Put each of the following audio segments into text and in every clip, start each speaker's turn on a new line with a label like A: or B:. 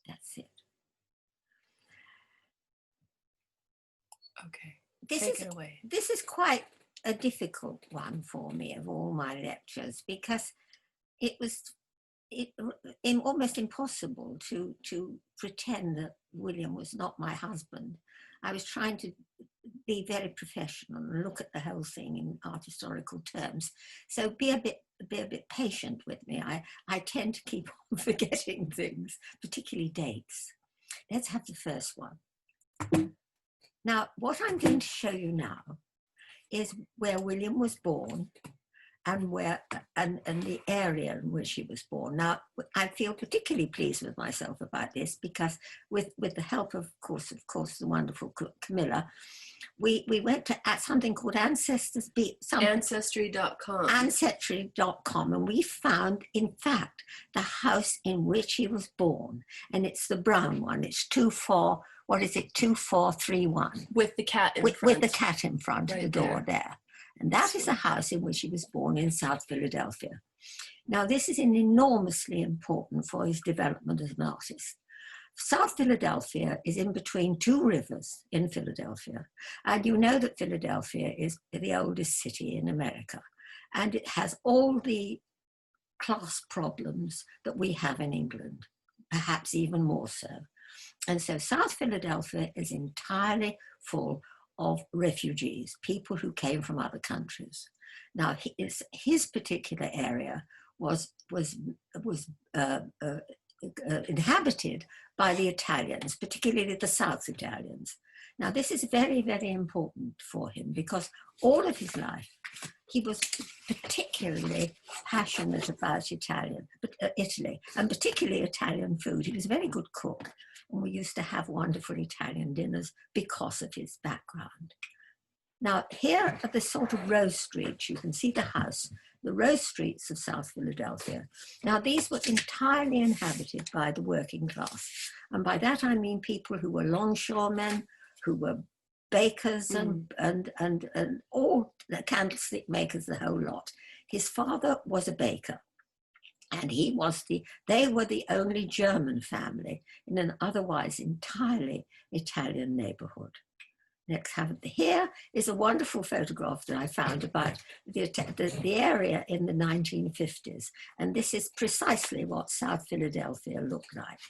A: That's it.
B: Okay,
A: Take
B: it away.
A: This is quite a difficult one for me of all my lectures, because it was almost impossible to pretend that William was not my husband. I was trying to be very professional and look at the whole thing in art historical terms. So be a bit patient with me. I tend to keep on forgetting things, particularly dates. Let's have the first one. Now, what I'm going to show you now is where William was born and the area in which he was born. Now, I feel particularly pleased with myself about this, because with the help of course, the wonderful Camilla, we went to something called
B: Ancestry.com.
A: Ancestry.com, and we found, in fact, the house in which he was born, and it's the brown one. It's 2431.
B: With the cat in front.
A: With the cat in front of the door there. And that is the house in which he was born in South Philadelphia. Now, this is enormously important for his development as an artist. South Philadelphia is in between two rivers in Philadelphia. And you know that Philadelphia is the oldest city in America. And it has all the class problems that we have in England, perhaps even more so. And so South Philadelphia is entirely full of refugees, people who came from other countries. Now, his particular area was inhabited by the Italians, particularly the South Italians. Now, this is very, very important for him, because all of his life, he was particularly passionate about Italy, and particularly Italian food. He was a very good cook, and we used to have wonderful Italian dinners because of his background. Now, here are the sort of row streets. You can see the house, the row streets of South Philadelphia. Now, these were entirely inhabited by the working class. And by that, I mean people who were longshoremen, who were bakers and all the candlestick makers, the whole lot. His father was a baker, and they were the only German family in an otherwise entirely Italian neighborhood. Next, here is a wonderful photograph that I found about the area in the 1950s. And this is precisely what South Philadelphia looked like.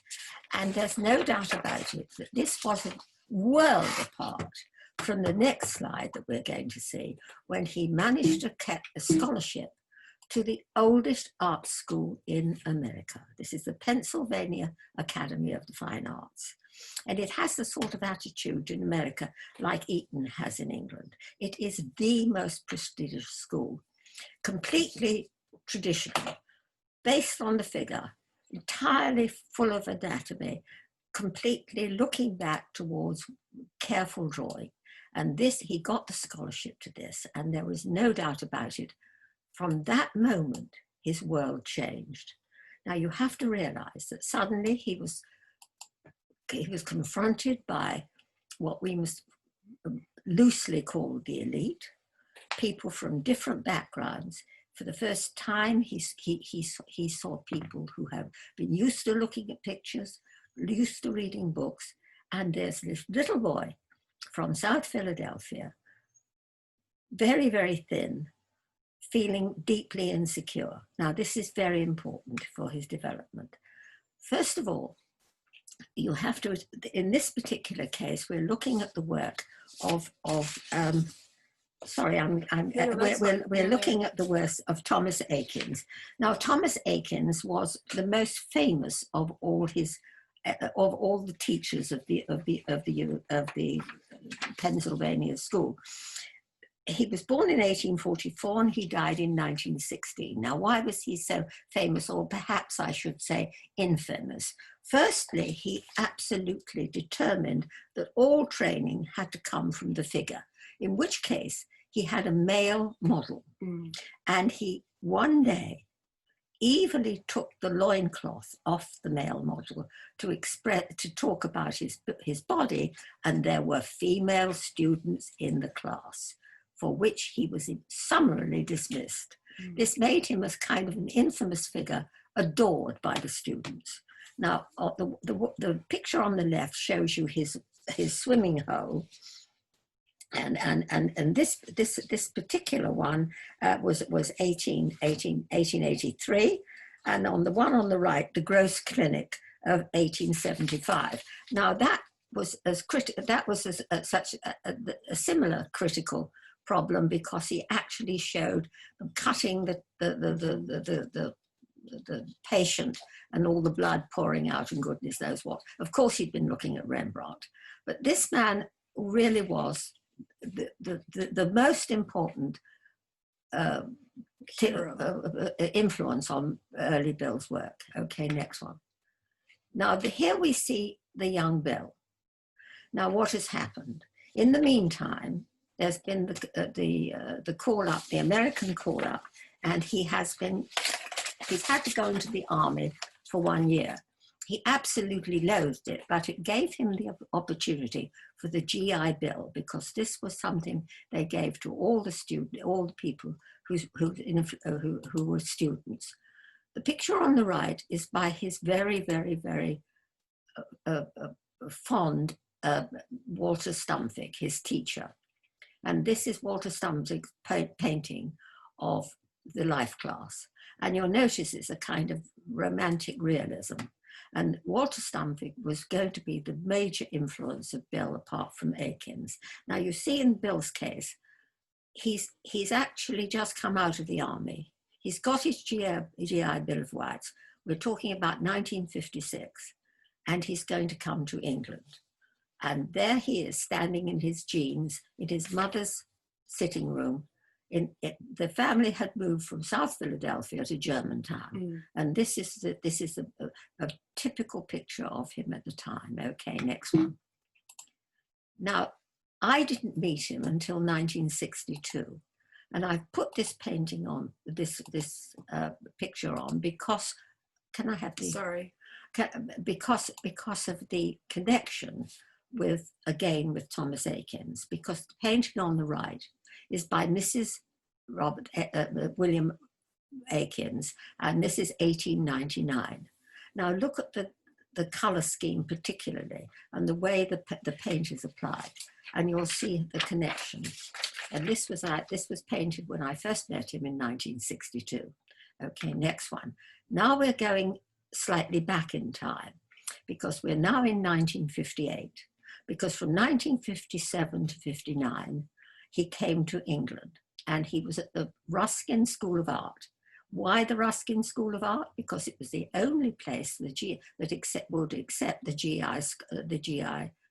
A: And there's no doubt about it that this was a world apart from the next slide that we're going to see, when he managed to get a scholarship to the oldest art school in America. This is the Pennsylvania Academy of the Fine Arts. And it has the sort of attitude in America like Eton has in England. It is the most prestigious school, completely traditional, based on the figure, entirely full of anatomy, completely looking back towards careful drawing. And he got the scholarship to this, and there was no doubt about it. From that moment, his world changed. Now, you have to realize that suddenly he was confronted by what we must loosely call the elite, people from different backgrounds. For the first time, he saw people who have been used to looking at pictures, used to reading books, and there's this little boy from South Philadelphia, very, very thin, feeling deeply insecure. Now, this is very important for his development. First of all, you have to, in this particular case, we're looking at the work of we're looking at the work of Thomas Akins. Now, Thomas Akins was the most famous of all the teachers of the Pennsylvania school. He was born in 1844 and he died in 1916. Now, why was he so famous, or perhaps I should say infamous? Firstly, he absolutely determined that all training had to come from the figure, in which case he had a male model. And he one day evilly took the loincloth off the male model to talk about his body, and there were female students in the class, for which he was summarily dismissed. This made him as kind of an infamous figure, adored by the students. Now, the picture on the left shows you his swimming hole. And this particular one was 1883, and on the one on the right, the Gross Clinic of 1875. Now that was such a similar critical problem, because he actually showed them cutting the patient and all the blood pouring out and goodness knows what. Of course, he'd been looking at Rembrandt, but this man really was the most important influence on early Bill's work. Okay, next one. Now here we see the young Bill. Now what has happened? In the meantime, there's been the call up, the American call up, and he's had to go into the army for 1 year. He absolutely loathed it, but it gave him the opportunity for the GI Bill, because this was something they gave to all the people who were students. The picture on the right is by his very, very, very fond Walter Stumfig, his teacher. And this is Walter Stumfig's painting of the life class. And you'll notice it's a kind of romantic realism. And Walter Stumfig was going to be the major influence of Bill, apart from Akins. Now you see in Bill's case, he's actually just come out of the army. He's got his GI Bill of Rights. We're talking about 1956, and he's going to come to England. And there he is, standing in his jeans in his mother's sitting room. The family had moved from South Philadelphia to Germantown, and this is a typical picture of him at the time. Okay, next one. Now, I didn't meet him until 1962, and I've put this painting on, this picture on, because, can I have the? Sorry. Because of the connection with Thomas Akins, because the painting on the right is by Mrs. William Akins, and this is 1899. Now look at the color scheme particularly, and the way the paint is applied, and you'll see the connection. And this was painted when I first met him in 1962. Okay, next one. Now we're going slightly back in time, because we're now in 1958, because from 1957 to 59, he came to England, and he was at the Ruskin School of Art. Why the Ruskin School of Art? Because it was the only place that would accept the GI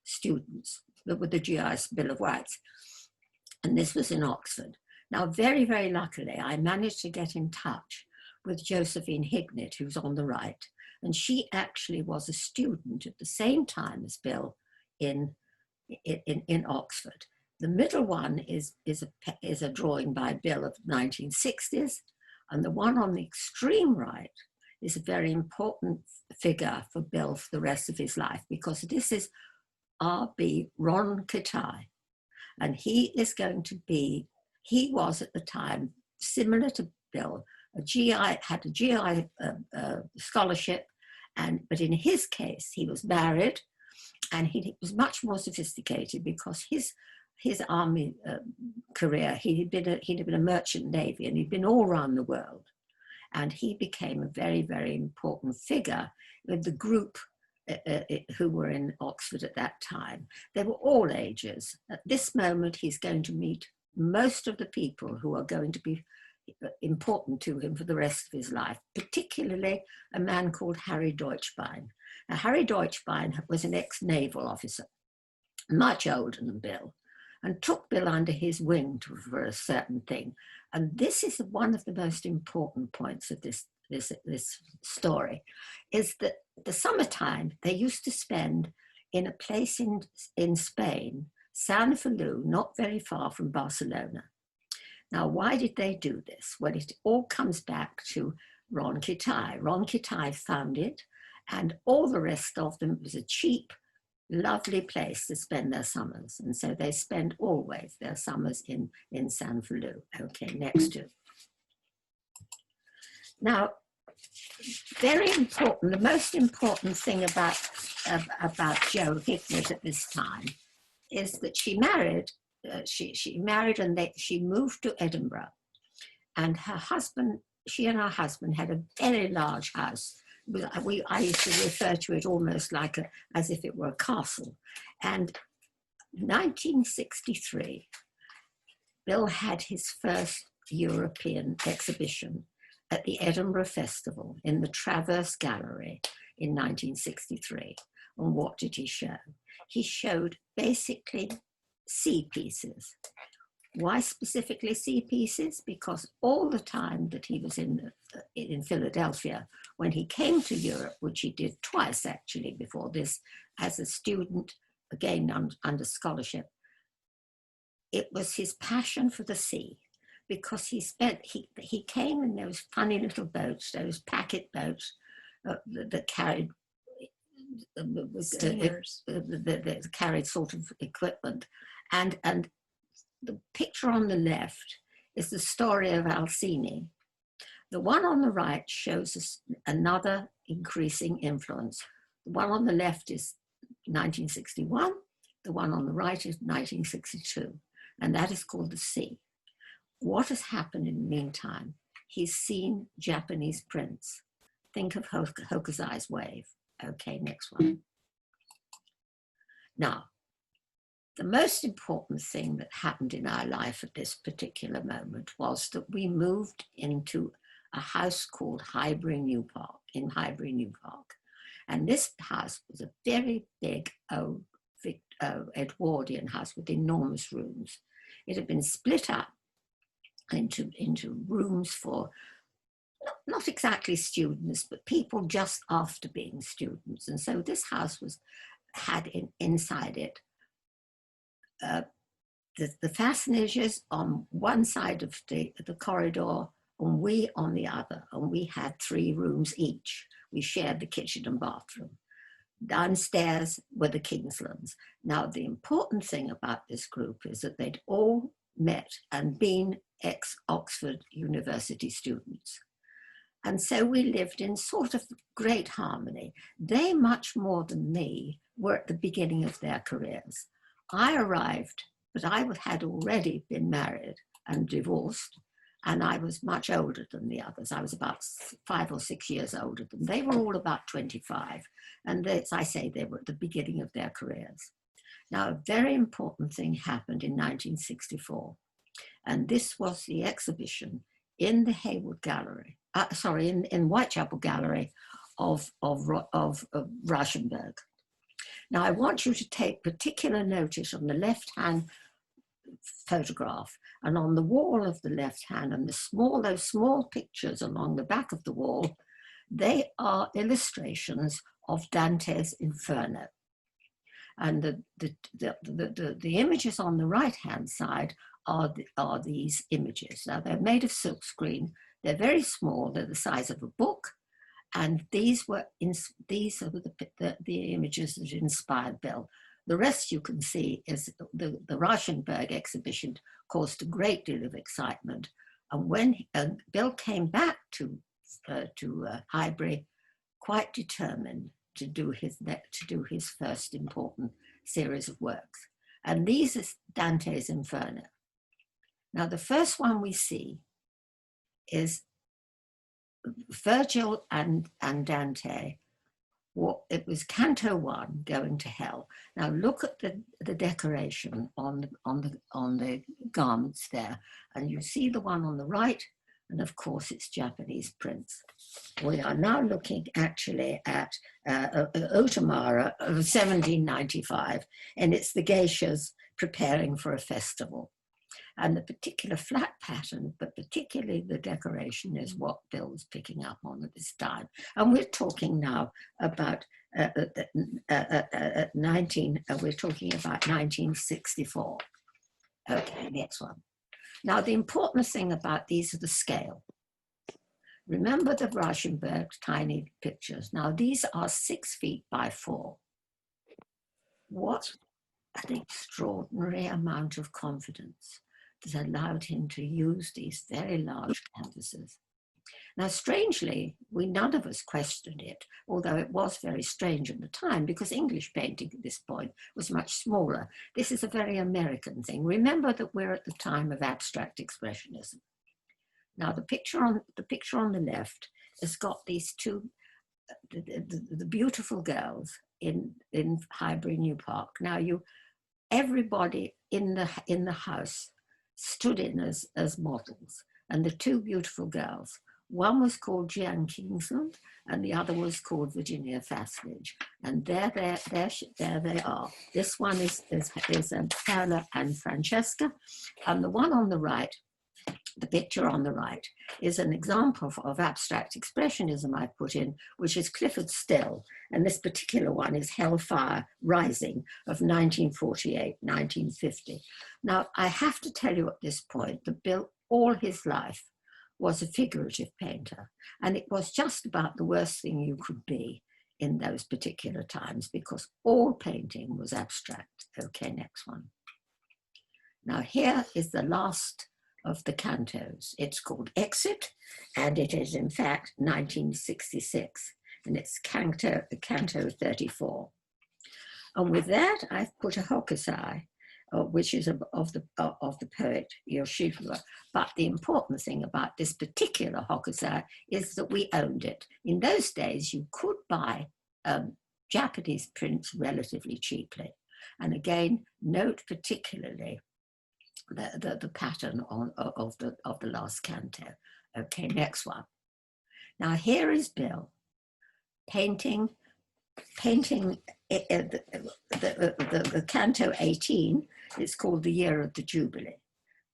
A: students, with the GI Bill of Rights. And this was in Oxford. Now, very, very luckily, I managed to get in touch with Josephine Hignett, who's on the right. And she actually was a student at the same time as Bill in Oxford. The middle one is a drawing by Bill of the 1960s, and the one on the extreme right is a very important figure for Bill for the rest of his life, because this is R.B. Ron Kitai, and he was at the time, similar to Bill, had a GI scholarship, but in his case, he was married, and he was much more sophisticated, because his army career, he'd been a merchant navy, and he'd been all around the world. And he became a very, very important figure with the group who were in Oxford at that time. They were all ages. At this moment, he's going to meet most of the people who are going to be important to him for the rest of his life, particularly a man called Harry Deutschmann. Now, Harry Deutschmann was an ex-naval officer, much older than Bill, and took Bill under his wing for a certain thing. And this is one of the most important points of this story, is that the summertime they used to spend in a place in Spain, San Feliu, not very far from Barcelona. Now, why did they do this? Well, it all comes back to Ron Kitai. Ron Kitai found it, and all the rest of them was a cheap, lovely place to spend their summers. And so they spend always their summers in San Feliu. Okay, next to. Now, very important, the most important thing about Jo Hignett at this time is that she married. She married and she moved to Edinburgh, and her husband, she and her husband had a very large house. I used to refer to it almost like as if it were a castle. And 1963, Bill had his first European exhibition at the Edinburgh Festival in the Traverse Gallery in 1963. And what did he show? He showed basically sea pieces. Why specifically sea pieces? Because all the time that he was in Philadelphia, when he came to Europe, which he did twice actually before this, as a student, again under scholarship, it was his passion for the sea, because he came in those funny little boats, those packet boats that carried that carried sort of equipment, and the picture on the left is the story of Alcini. The one on the right shows us another increasing influence. The one on the left is 1961. The one on the right is 1962, and that is called The Sea. What has happened in the meantime? He's seen Japanese prints. Think of Hokusai's wave. Okay, next one. Now, the most important thing that happened in our life at this particular moment was that we moved into a house called Highbury New Park, in Highbury New Park. And this house was a very big old Edwardian house with enormous rooms. It had been split up into rooms for not exactly students, but people just after being students. And so this house had inside it the façonnages on one side of the corridor, and we on the other, and we had 3 rooms each. We shared the kitchen and bathroom. Downstairs were the Kingslands. Now, the important thing about this group is that they'd all met and been ex-Oxford University students. And so we lived in sort of great harmony. They, much more than me, were at the beginning of their careers. I arrived, but I had already been married and divorced, and I was much older than the others. I was about 5 or 6 years older than them. They were all about 25. And as I say, they were at the beginning of their careers. Now, a very important thing happened in 1964. And this was the exhibition in the Hayward Gallery, in Whitechapel Gallery of Rauschenberg. Now, I want you to take particular notice on the left-hand photograph, and on the wall of the left hand, and those small pictures along the back of the wall, they are illustrations of Dante's Inferno. And the images on the right-hand side are these images. Now, they're made of silkscreen. They're very small. They're the size of a book. And these are the images that inspired Bill. The rest you can see is the Rauschenberg exhibition caused a great deal of excitement. And when Bill came back to Highbury, quite determined to do his first important series of works. And these are Dante's Inferno. Now, the first one we see is Virgil and Dante. Well, it was Canto 1, Going to Hell. Now look at the decoration on the garments there, and you see the one on the right, and of course it's Japanese prints. We are now looking actually at Ottomara of 1795, and it's the geishas preparing for a festival. And the particular flat pattern, but particularly the decoration, is what Bill was picking up on at this time. And we're talking now about we're talking about 1964. Okay, next one. Now, the important thing about these are the scale. Remember the Rauschenberg tiny pictures. Now, these are 6 feet by 4. What an extraordinary amount of confidence that allowed him to use these very large canvases. Now, strangely, none of us questioned it, although it was very strange at the time because English painting at this point was much smaller. This is a very American thing. Remember that we're at the time of abstract expressionism. Now, the picture on the left has got these two, the beautiful girls in Highbury New Park. Now, everybody in the house stood in as models, and the two beautiful girls. One was called Jean Kingsland, and the other was called Virginia Fasledge. And there they are. This one is Paola and Francesca, and the one on the right, the picture on the right, is an example of abstract expressionism I put in, which is Clifford Still, and this particular one is Hellfire Rising of 1948-1950. Now, I have to tell you at this point that Bill, all his life, was a figurative painter, and it was just about the worst thing you could be in those particular times because all painting was abstract. Okay, next one. Now here is the last of the cantos. It's called Exit, and it is in fact 1966, and it's canto 34. And with that, I've put a hokusai, which is of the poet Yoshifura. But the important thing about this particular hokusai is that we owned it. In those days, you could buy Japanese prints relatively cheaply. And again, note particularly the pattern of the last canto. Okay, next one. Now here is Bill painting the canto 18. It's called The Year of the Jubilee.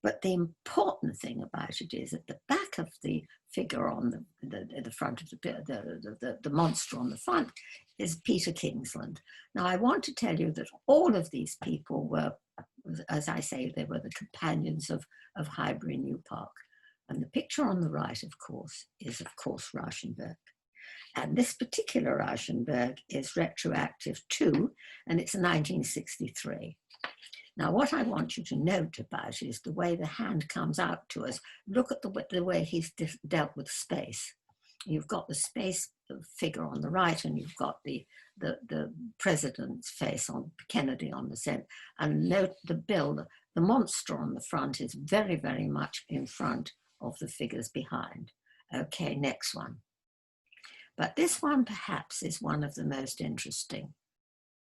A: But the important thing about it is at the back of the figure on the front of the monster on the front is Peter Kingsland. Now I want to tell you that all of these people were, as I say, they were the companions of Highbury New Park. And the picture on the right, of course, is Rauschenberg. And this particular Rauschenberg is retroactive too, and it's 1963. Now, what I want you to note about is the way the hand comes out to us. Look at the way he's dealt with space. You've got the space figure on the right, and you've got the president's face on Kennedy on the center. And note the monster on the front is very, very much in front of the figures behind. Okay, next one. But this one perhaps is one of the most interesting.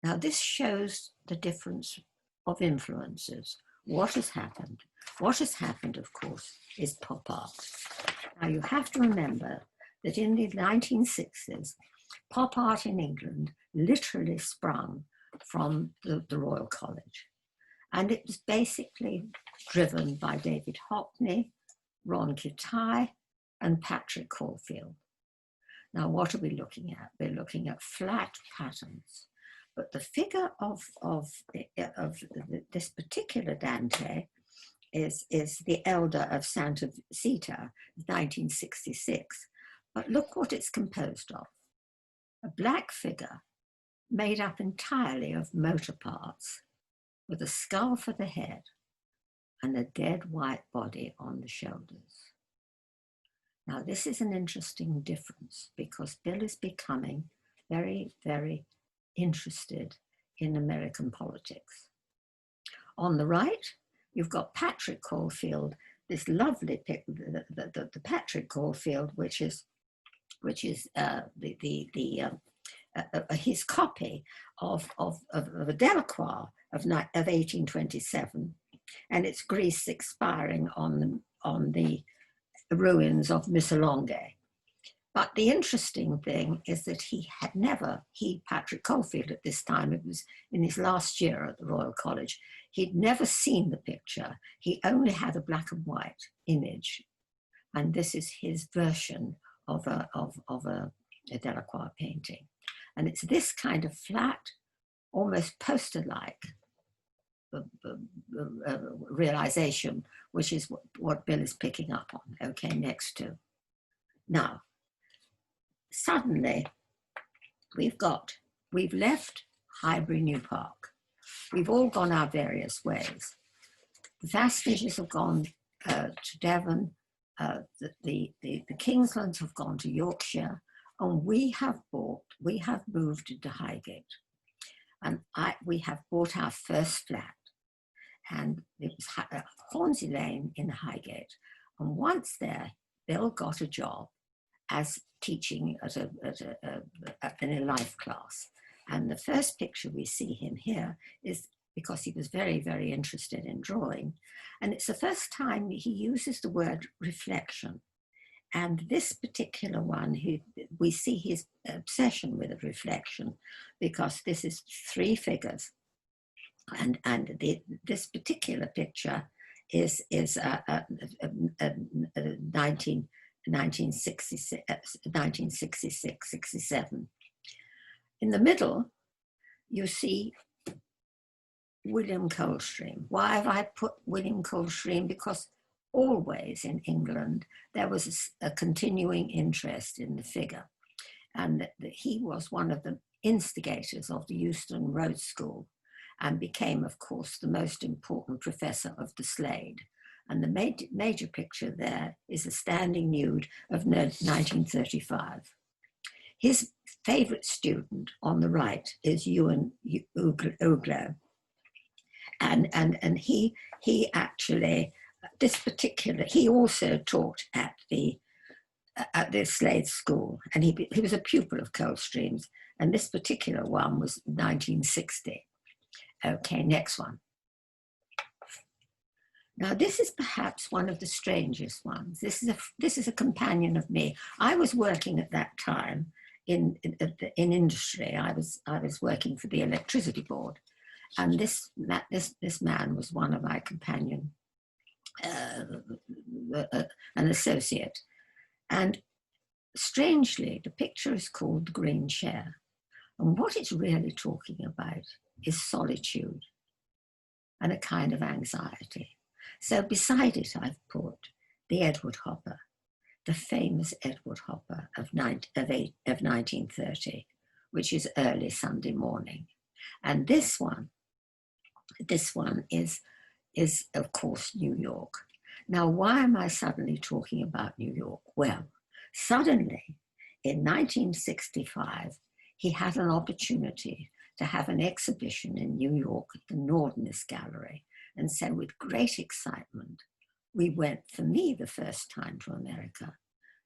A: Now this shows the difference of influences. What has happened? What has happened, of course, is pop art. Now you have to remember that in the 1960s, pop art in England literally sprung from the Royal College. And it was basically driven by David Hockney, Ron Kitai, and Patrick Caulfield. Now, what are we looking at? We're looking at flat patterns. But the figure of this particular Dante is the Elder of Santa Zita, 1966. But look what it's composed of. A black figure made up entirely of motor parts with a skull for the head and a dead white body on the shoulders. Now, this is an interesting difference because Bill is becoming very, very interested in American politics. On the right, you've got Patrick Caulfield, this lovely the Patrick Caulfield, which is his copy of a Delacroix of 1827, and it's Greece expiring on the ruins of Missolonghi. But the interesting thing is that Patrick Caulfield at this time, it was in his last year at the Royal College, he'd never seen the picture. He only had a black and white image. And this is his version of a Delacroix painting. And it's this kind of flat, almost poster-like realization, which is what Bill is picking up on. Okay, next to. Now, suddenly, we've left Highbury New Park. We've all gone our various ways. The Fastages have gone to Devon, the Kingslands have gone to Yorkshire, and we have moved into Highgate, and we have bought our first flat, and it was Hornsey Lane in Highgate. And once there, Bill got a job as teaching in a life class. And the first picture we see him here is because he was very, very interested in drawing. And it's the first time he uses the word reflection. And this particular one, we see his obsession with reflection, because this is three figures. And this particular picture is 1966, 67. In the middle, you see William Coldstream. Why have I put William Coldstream? Because always in England, there was a continuing interest in the figure. And he was one of the instigators of the Euston Road School, and became, of course, the most important professor of the Slade. And the major picture there is a standing nude of 1935. His favorite student on the right is Ewan Uglow. And he actually, he also taught at the Slade School, and he was a pupil of Coldstream's, and this particular one was 1960. Okay, next one. Now, this is perhaps one of the strangest ones. This is a companion of me. I was working at that time in industry. I was working for the electricity board, and this man was one of my companion, an associate. And strangely, the picture is called The Green Chair, and what it's really talking about is solitude and a kind of anxiety. So beside it, I've put the Edward Hopper, the famous Edward Hopper of 1930, which is early Sunday morning. And this one is of course New York. Now, why am I suddenly talking about New York? Well, suddenly in 1965, he had an opportunity to have an exhibition in New York at the Nordness Gallery. And so with great excitement, we went, for me, the first time to America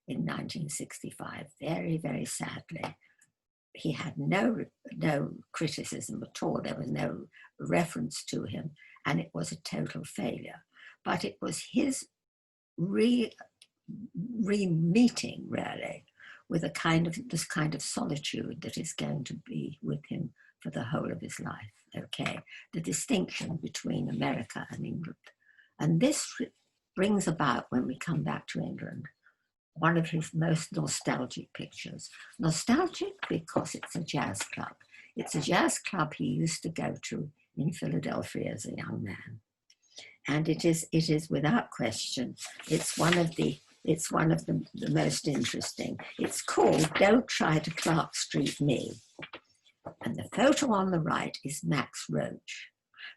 A: in 1965. Very, very sadly, he had no criticism at all. There was no reference to him, and it was a total failure. But it was his re-meeting, really, with this kind of solitude that is going to be with him for the whole of his life. Okay, the distinction between America and England. And this brings about, when we come back to England, one of his most nostalgic pictures. Nostalgic because it's a jazz club. It's a jazz club he used to go to in Philadelphia as a young man. And it is without question, it's one of the most interesting. It's called Don't Try to Clark Street Me. And the photo on the right is Max Roach,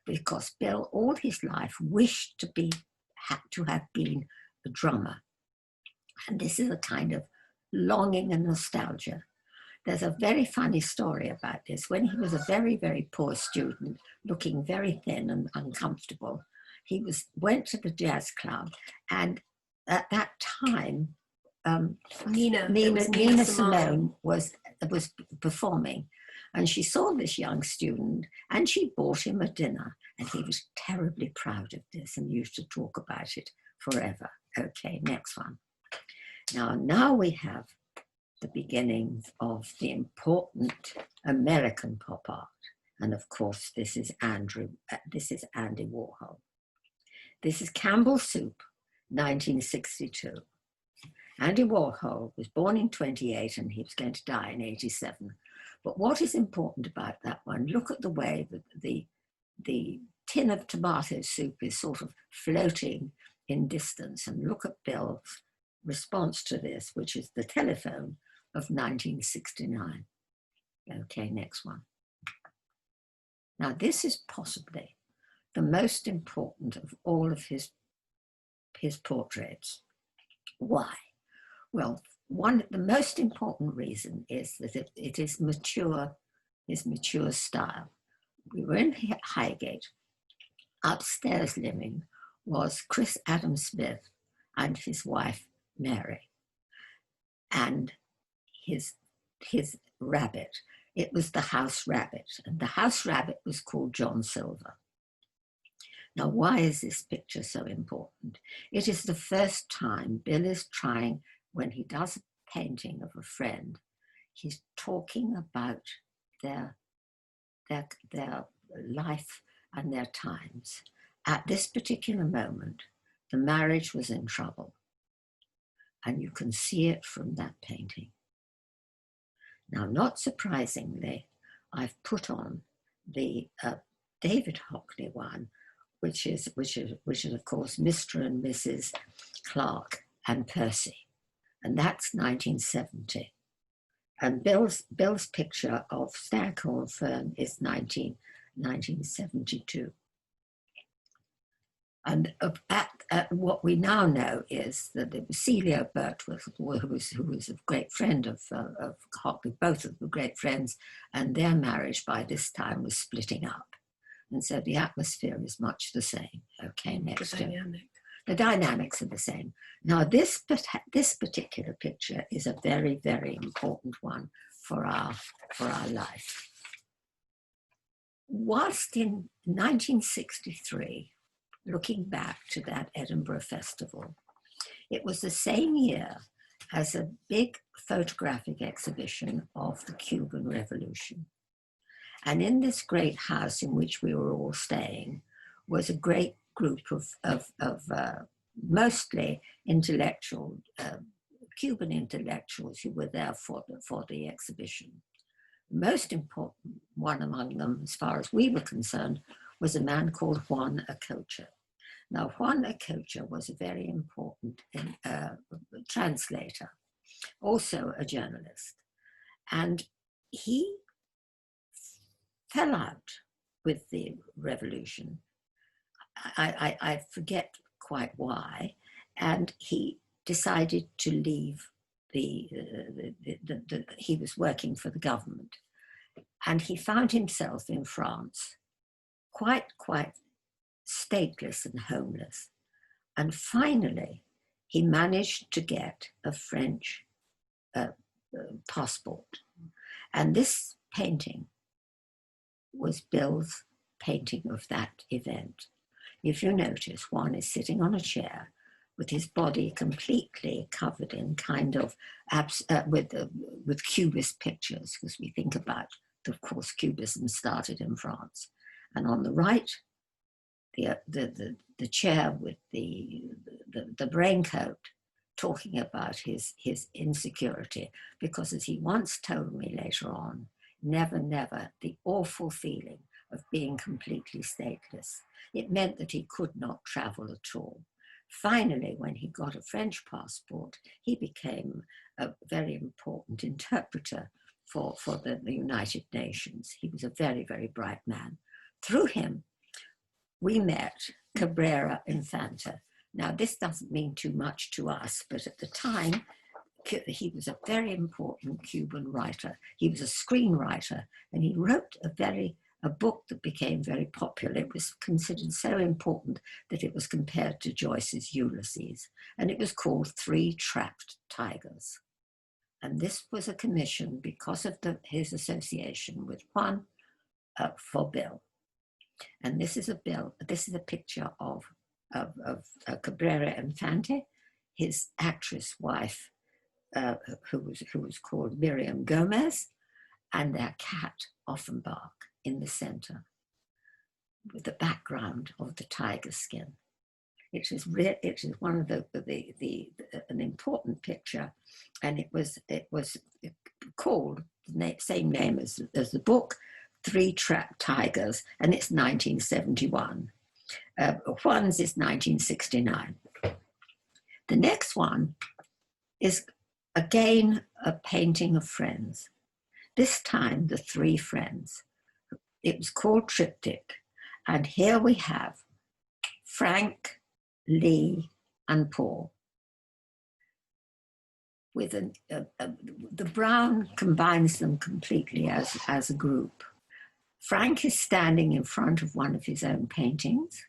A: because Bill all his life wished to have been a drummer. And this is a kind of longing and nostalgia. There's a very funny story about this. When he was a very, very poor student, looking very thin and uncomfortable, he went to the jazz club, and at that time, Nina Simone was performing, and she saw this young student, and she bought him a dinner, and he was terribly proud of this and used to talk about it forever. Okay, next one. Now we have the beginnings of the important American pop art, and of course this is Andy Warhol. This is Campbell Soup, 1962. Andy Warhol was born in 28 and he was going to die in 87. But what is important about that one, look at the way that the tin of tomato soup is sort of floating in distance, and look at Bill's response to this, which is the telephone of 1969. Okay, next one. Now this is possibly the most important of all of his portraits. Why? Well, the most important reason is that it is mature, his mature style. We were in Highgate. Upstairs living was Chris Adam Smith and his wife, Mary, and his rabbit. It was the house rabbit, and the house rabbit was called John Silver. Now, why is this picture so important? It is the first time Bill is trying, when he does a painting of a friend, he's talking about their life and their times. At this particular moment, the marriage was in trouble, and you can see it from that painting. Now, not surprisingly, I've put on the David Hockney one, which is of course Mr. and Mrs. Clark and Percy, and that's 1970. And Bill's picture of Staghorn Fern is 1972. And what we now know is that it was Celia Birtworth, who was a great friend of Hockney. Both of them were great friends, and their marriage by this time was splitting up. And so the atmosphere is much the same. Okay, next. The dynamics are the same. Now, this particular picture is a very, very important one for our life. Whilst in 1963, looking back to that Edinburgh Festival, it was the same year as a big photographic exhibition of the Cuban Revolution. And in this great house in which we were all staying was a great group of mostly intellectual, Cuban intellectuals who were there for the exhibition. The most important one among them, as far as we were concerned, was a man called Juan Acocha. Now, Juan Acocha was a very important translator, also a journalist, and he fell out with the revolution. I forget quite why, and he decided to leave he was working for the government, and he found himself in France quite stateless and homeless. And finally, he managed to get a French passport. And this painting was Bill's painting of that event. If you notice, Juan is sitting on a chair with his body completely covered in kind of, with Cubist pictures, because we think about, of course, Cubism started in France. And on the right, the chair with the raincoat, talking about his insecurity, because as he once told me later on, never, the awful feeling of being completely stateless. It meant that he could not travel at all. Finally, when he got a French passport, he became a very important interpreter for the United Nations. He was a very, very bright man. Through him, we met Cabrera Infanta. Now, this doesn't mean too much to us, but at the time, he was a very important Cuban writer. He was a screenwriter, and he wrote a book that became very popular. It was considered so important that it was compared to Joyce's Ulysses, and it was called Three Trapped Tigers. And this was a commission because of his association with Juan for Bill. And this is a picture of Cabrera Infante, his actress wife, who was called Miriam Gomez, and their cat Offenbach in the center, with the background of the tiger skin. It is one of an important picture, and it was called the same name as the book, Three Trapped Tigers, and it's 1971. Juan's is 1969. The next one is again a painting of friends. This time the three friends. It was called Triptych, and here we have Frank, Lee, and Paul. with the brown combines them completely as a group. Frank is standing in front of one of his own paintings.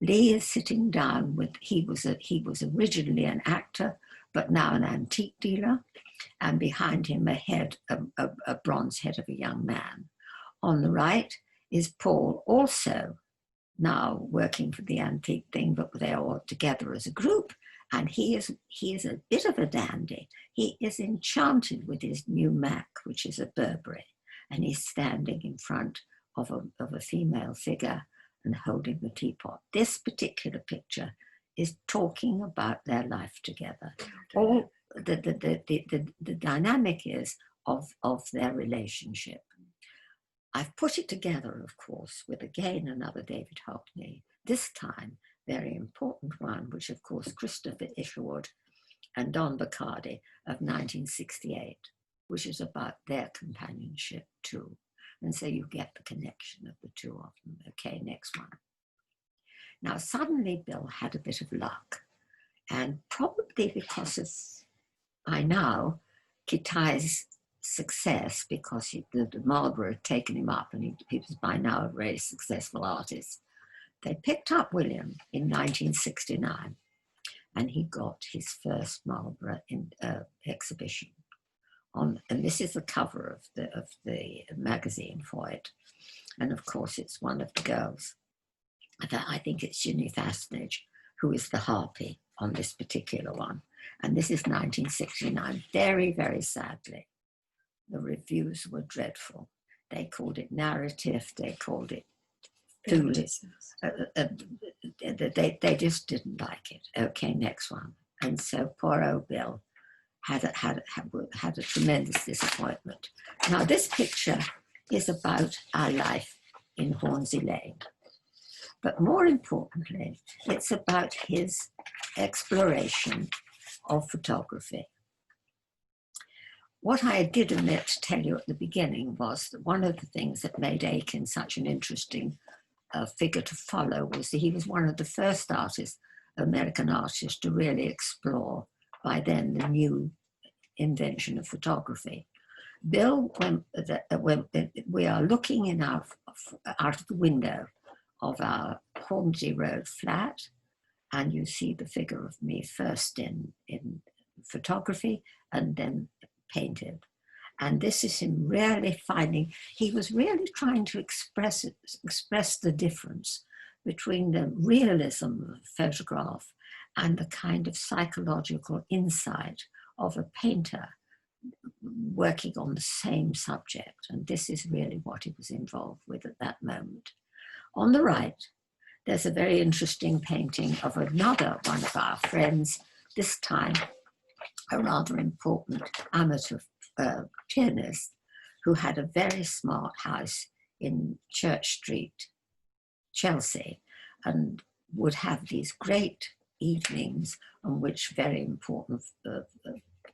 A: Lee is sitting down with, he was originally an actor, but now an antique dealer, and behind him a bronze head of a young man. On the right is Paul, also now working for the antique thing, but they're all together as a group. And he is a bit of a dandy. He is enchanted with his new Mac, which is a Burberry, and he's standing in front of a female figure and holding the teapot. This particular picture is talking about their life together. All the dynamic is of their relationship. I've put it together, of course, with again another David Hockney, this time very important one, which of course Christopher Isherwood and Don Baccardi of 1968, which is about their companionship too. And so you get the connection of the two of them. Okay, next one. Now suddenly Bill had a bit of luck, and probably because of, by now, Kitai's success, because the Marlborough had taken him up and he was by now a very successful artist. They picked up William in 1969, and he got his first Marlborough exhibition. And this is the cover of the magazine for it. And of course, it's one of the girls. I think it's Ginny Fastnage, who is the harpy on this particular one. And this is 1969, very, very sadly. The reviews were dreadful. They called it narrative, they called it foolish. They just didn't like it. Okay, next one. And so poor old Bill had a tremendous disappointment. Now this picture is about our life in Hornsey Lane. But more importantly, it's about his exploration of photography. What I did omit to tell you at the beginning was that one of the things that made Akins such an interesting figure to follow was that he was one of the first artists, American artists, to really explore by then the new invention of photography. Bill, when we are looking in out of the window of our Hornsey Road flat, and you see the figure of me first in photography and then painted. And this is him really finding, he was really trying to express the difference between the realism of photograph and the kind of psychological insight of a painter working on the same subject. And this is really what he was involved with at that moment. On the right, there's a very interesting painting of another one of our friends, this time a rather important amateur pianist who had a very smart house in Church Street, Chelsea, and would have these great evenings on which very important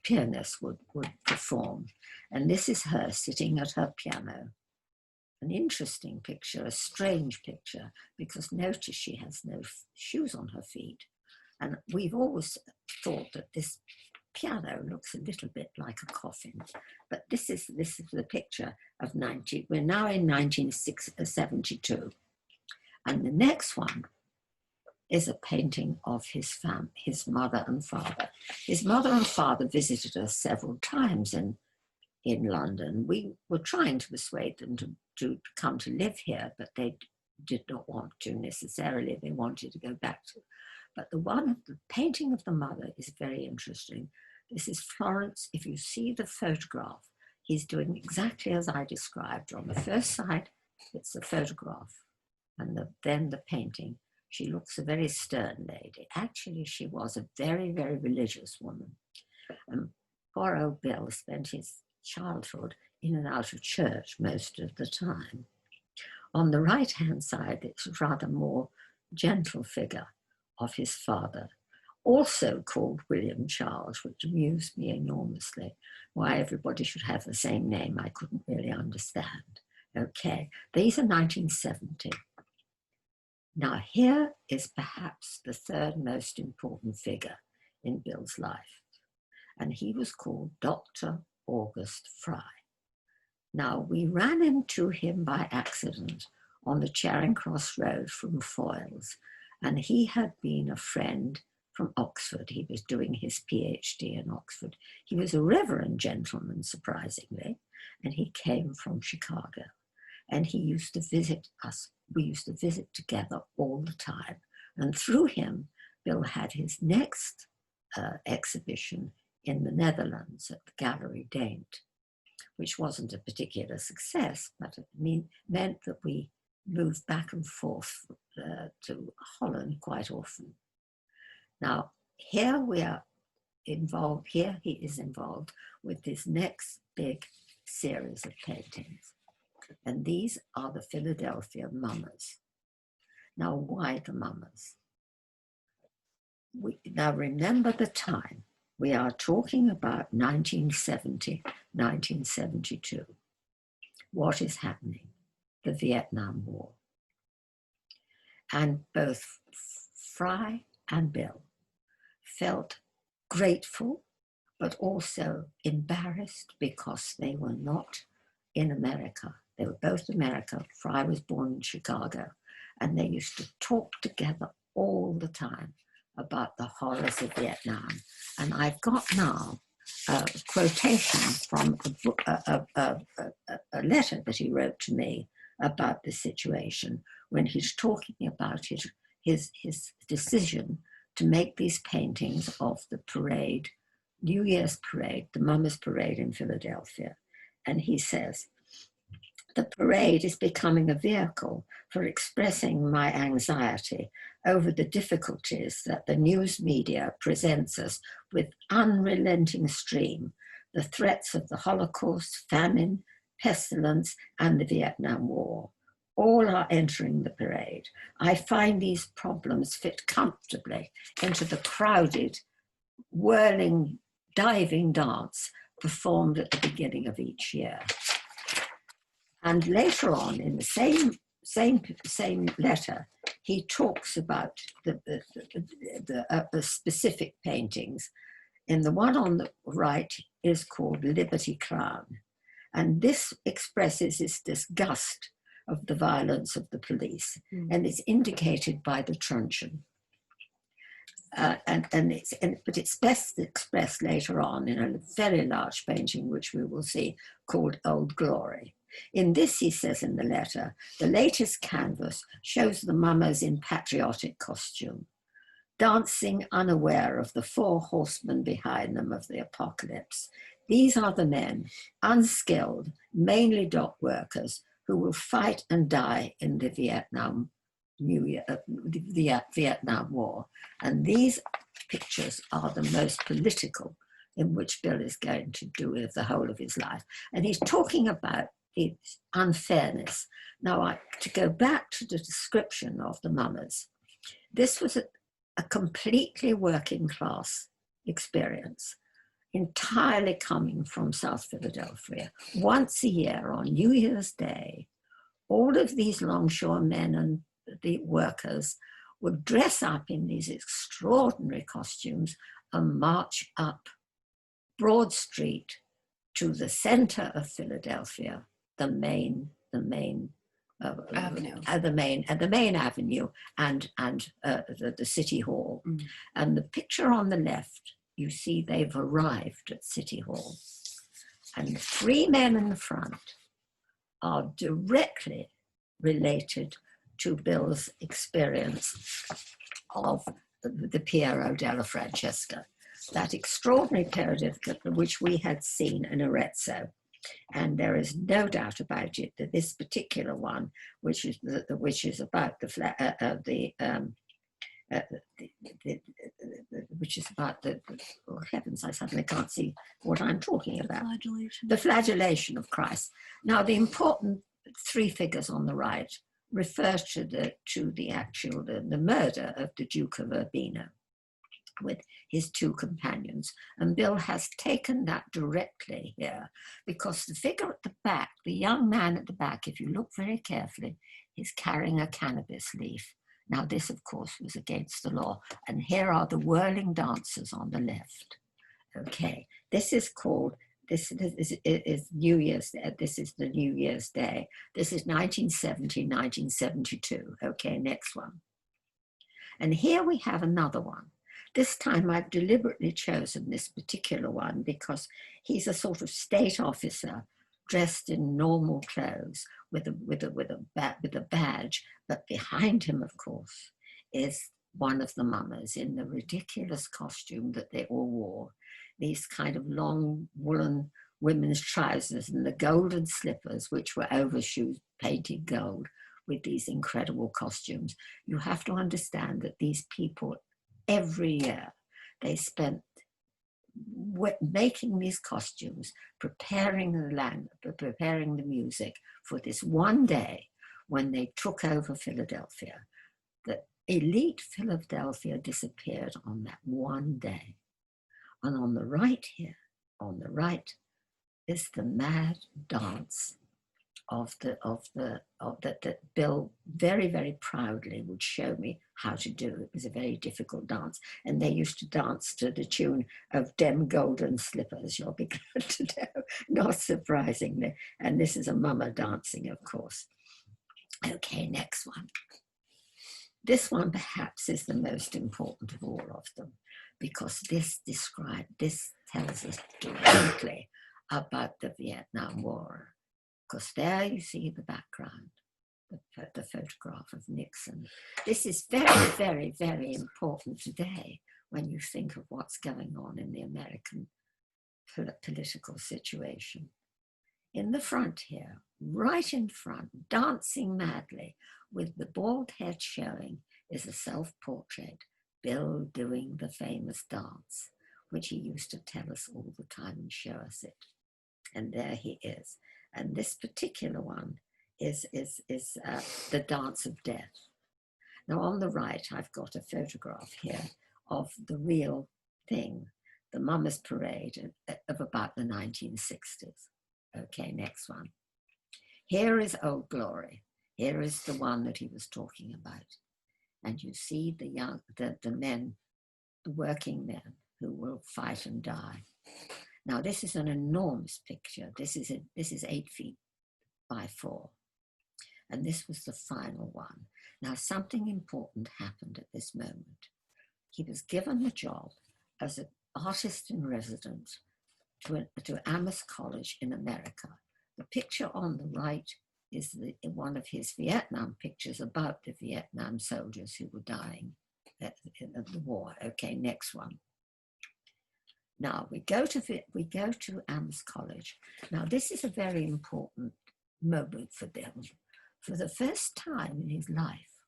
A: pianists would perform. And this is her sitting at her piano. An interesting picture, a strange picture, because notice she has no shoes on her feet. And we've always thought that this piano looks a little bit like a coffin, but this is the picture of we're now in 1972. And the next one is a painting of his mother and father. His mother and father visited us several times in London. We were trying to persuade them to come to live here, but they did not want to necessarily. They wanted to go back to. But the painting of the mother is very interesting. This is Florence. If you see the photograph, he's doing exactly as I described. On the first side, it's the photograph, and then the painting. She looks a very stern lady. Actually, she was a very, very religious woman. And poor old Bill spent his childhood in and out of church most of the time. On the right-hand side, it's a rather more gentle figure of his father, also called William Charles, which amused me enormously. Why everybody should have the same name, I couldn't really understand. Okay, these are 1970. Now here is perhaps the third most important figure in Bill's life. and he was called Dr. August Fry. Now, we ran into him by accident on the Charing Cross Road from Foyles, and he had been a friend from Oxford. He was doing his PhD in Oxford. He was a reverend gentleman, surprisingly, and he came from Chicago. And he used to visit us. We used to visit together all the time. And through him, Bill had his next exhibition in the Netherlands at the Gallery Daint, which wasn't a particular success, but it meant that we moved back and forth to Holland quite often. Now, here we are involved, here he is involved with this next big series of paintings. And these are the Philadelphia mummers. Now, why the mummers? Now, remember the time. We are talking about 1970, 1972. What is happening? The Vietnam War. And both Fry and Bill felt grateful, but also embarrassed because they were not in America. They were both America. Fry was born in Chicago, and they used to talk together all the time about the horrors of Vietnam. And I've got now a quotation from a letter that he wrote to me about the situation when he's talking about his decision to make these paintings of the parade, New Year's parade, the Mummers Parade in Philadelphia. And he says, "The parade is becoming a vehicle for expressing my anxiety over the difficulties that the news media presents us with unrelenting stream, the threats of the Holocaust, famine, pestilence, and the Vietnam War. All are entering the parade. I find these problems fit comfortably into the crowded, whirling, diving dance performed at the beginning of each year." And later on, in the same letter, he talks about the specific paintings. And the one on the right is called Liberty Crown. And this expresses his disgust of the violence of the police. And it's indicated by the truncheon. But it's best expressed later on in a very large painting, which we will see, called Old Glory. In this, he says in the letter, the latest canvas shows the mummers in patriotic costume, dancing unaware of the four horsemen behind them of the apocalypse. These are the men, unskilled, mainly dock workers, who will fight and die in the Vietnam War. And these pictures are the most political in which Bill is going to do with the whole of his life. And he's talking about its unfairness. Now, to go back to the description of the mummers, this was a completely working class experience, entirely coming from South Philadelphia. Once a year on New Year's Day, all of these longshoremen and the workers would dress up in these extraordinary costumes and march up Broad Street to the center of Philadelphia, the main avenue, the main avenue, and the City Hall. And the picture on the left, you see they've arrived at City Hall, and the three men in the front are directly related to Bill's experience of the Piero della Francesca, that extraordinary period which we had seen in Arezzo. And there is no doubt about it that this particular one, which is about oh heavens, I suddenly can't see what I'm talking about. The flagellation of Christ. Now, the important three figures on the right refer to the murder of the Duke of Urbino with his two companions. And Bill has taken that directly here, because the figure at the back, the young man at the back, if you look very carefully, is carrying a cannabis leaf. Now, this, of course, was against the law. And here are the whirling dancers on the left. Okay, this is called, this is New Year's Day. This is the New Year's Day. This is 1970, 1972. Okay, next one. And here we have another one. This time I've deliberately chosen this particular one because he's a sort of state officer dressed in normal clothes with a badge, but behind him, of course, is one of the mummers in the ridiculous costume that they all wore. These kind of long woolen women's trousers and the golden slippers, which were overshoes painted gold, with these incredible costumes. You have to understand that these people, every year, they spent making these costumes, preparing the land, preparing the music for this one day when they took over Philadelphia. The elite Philadelphia disappeared on that one day. And on the right here, on the right, is the mad dance that Bill very, very proudly would show me how to do. It was a very difficult dance. And they used to dance to the tune of Dem Golden Slippers, you'll be glad to know, not surprisingly. And this is a mama dancing, of course. Okay, next one. This one perhaps is the most important of all of them, because this tells us directly about the Vietnam War. Because there you see the background, the photograph of Nixon. This is very, very, very important today when you think of what's going on in the American political situation. In the front here, right in front, dancing madly with the bald head showing, is a self-portrait, Bill doing the famous dance, which he used to tell us all the time and show us it. And there he is. And this particular one is the Dance of Death. Now on the right, I've got a photograph here of the real thing, the Mummers Parade of about the 1960s. Okay, next one. Here is Old Glory. Here is the one that he was talking about. And you see the men, the working men who will fight and die. Now, this is an enormous picture. This is 8 feet by 4. And this was the final one. Now, something important happened at this moment. He was given a job as an artist in residence to Amos College in America. The picture on the right is one of his Vietnam pictures about the Vietnam soldiers who were dying of the war. Okay, next one. Now we go to Amos College. Now this is a very important moment for Bill. For the first time in his life,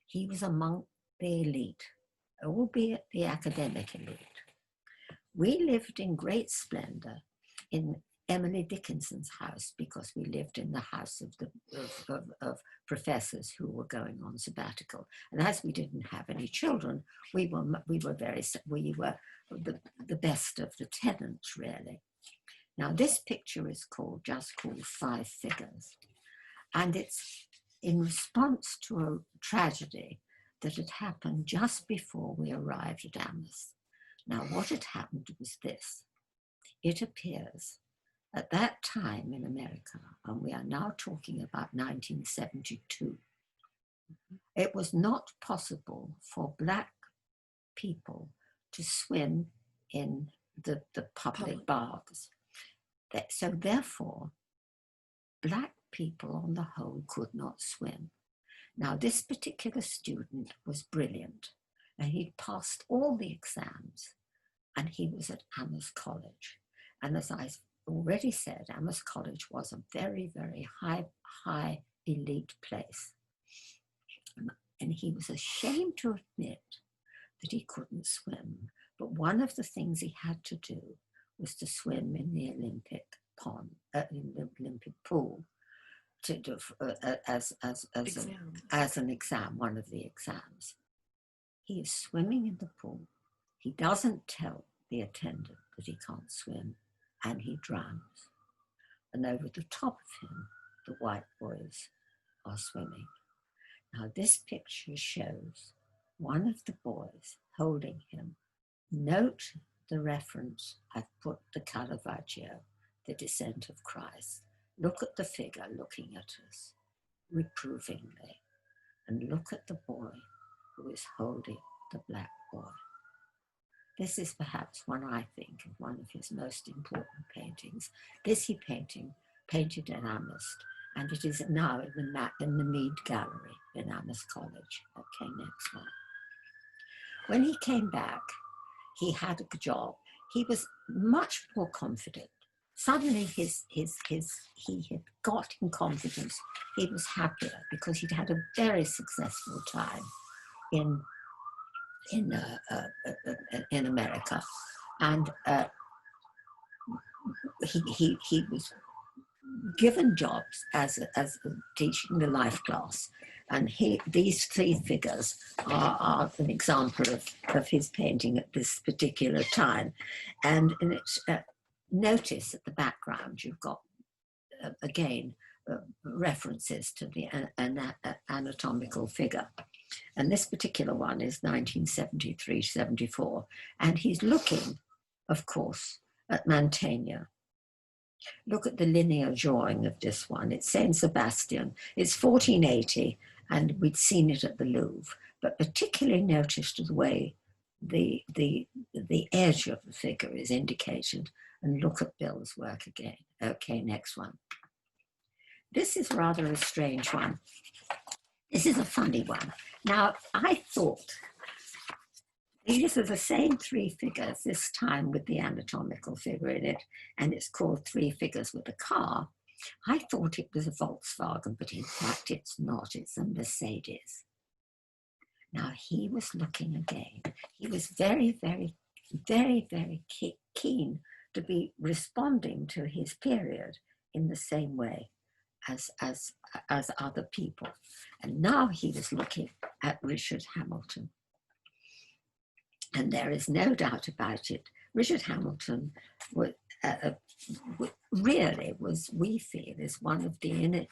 A: he was among the elite, albeit the academic elite. We lived in great splendor in Emily Dickinson's house because we lived in the house of professors who were going on sabbatical. And as we didn't have any children, we were the best of the tenants, really. Now this picture is just called Five Figures, and it's in response to a tragedy that had happened just before we arrived at Amos. Now what had happened was this. It appears at that time in America, and we are now talking about 1972, it was not possible for Black people to swim in the public baths. So therefore, Black people on the whole could not swim. Now this particular student was brilliant, and he'd passed all the exams, and he was at Amos College. And as I already said, Amos College was a very, very high elite place. And he was ashamed to admit that he couldn't swim. But one of the things he had to do was to swim in the Olympic pond, in the Olympic pool, to do, as an exam, one of the exams. He is swimming in the pool. He doesn't tell the attendant that he can't swim, and he drowns. And over the top of him, the white boys are swimming. Now this picture shows one of the boys holding him. Note the reference. I've put the Caravaggio, the Descent of Christ. Look at the figure looking at us reprovingly, and look at the boy who is holding the black boy. This is perhaps one, I think, of one of his most important paintings. This he painted at Amherst, and it is now in the Mead Gallery in Amherst College. Okay, next one. When he came back, he had a job. He was much more confident. Suddenly he had got in confidence. He was happier because he'd had a very successful time in America, and he was given jobs as teaching the life class, and these three figures are an example of his painting at this particular time. And it's notice at the background you've got again references to the anatomical figure, and this particular one is 1973-74, and he's looking, of course, at Mantegna. Look at the linear drawing of this one. It's Saint Sebastian. It's 1480, and we'd seen it at the Louvre, but particularly noticed the way the edge of the figure is indicated. And look at Bill's work again. Okay, next one. This is rather a strange one. This is a funny one. Now, I thought these are the same three figures, this time with the anatomical figure in it, and it's called Three Figures with a Car. I thought it was a Volkswagen, but in fact it's not, it's a Mercedes. Now, he was looking again. He was very, very, very, very keen to be responding to his period in the same way as other people. And now he was looking at Richard Hamilton. And there is no doubt about it. Richard Hamilton really was, we feel, is one of the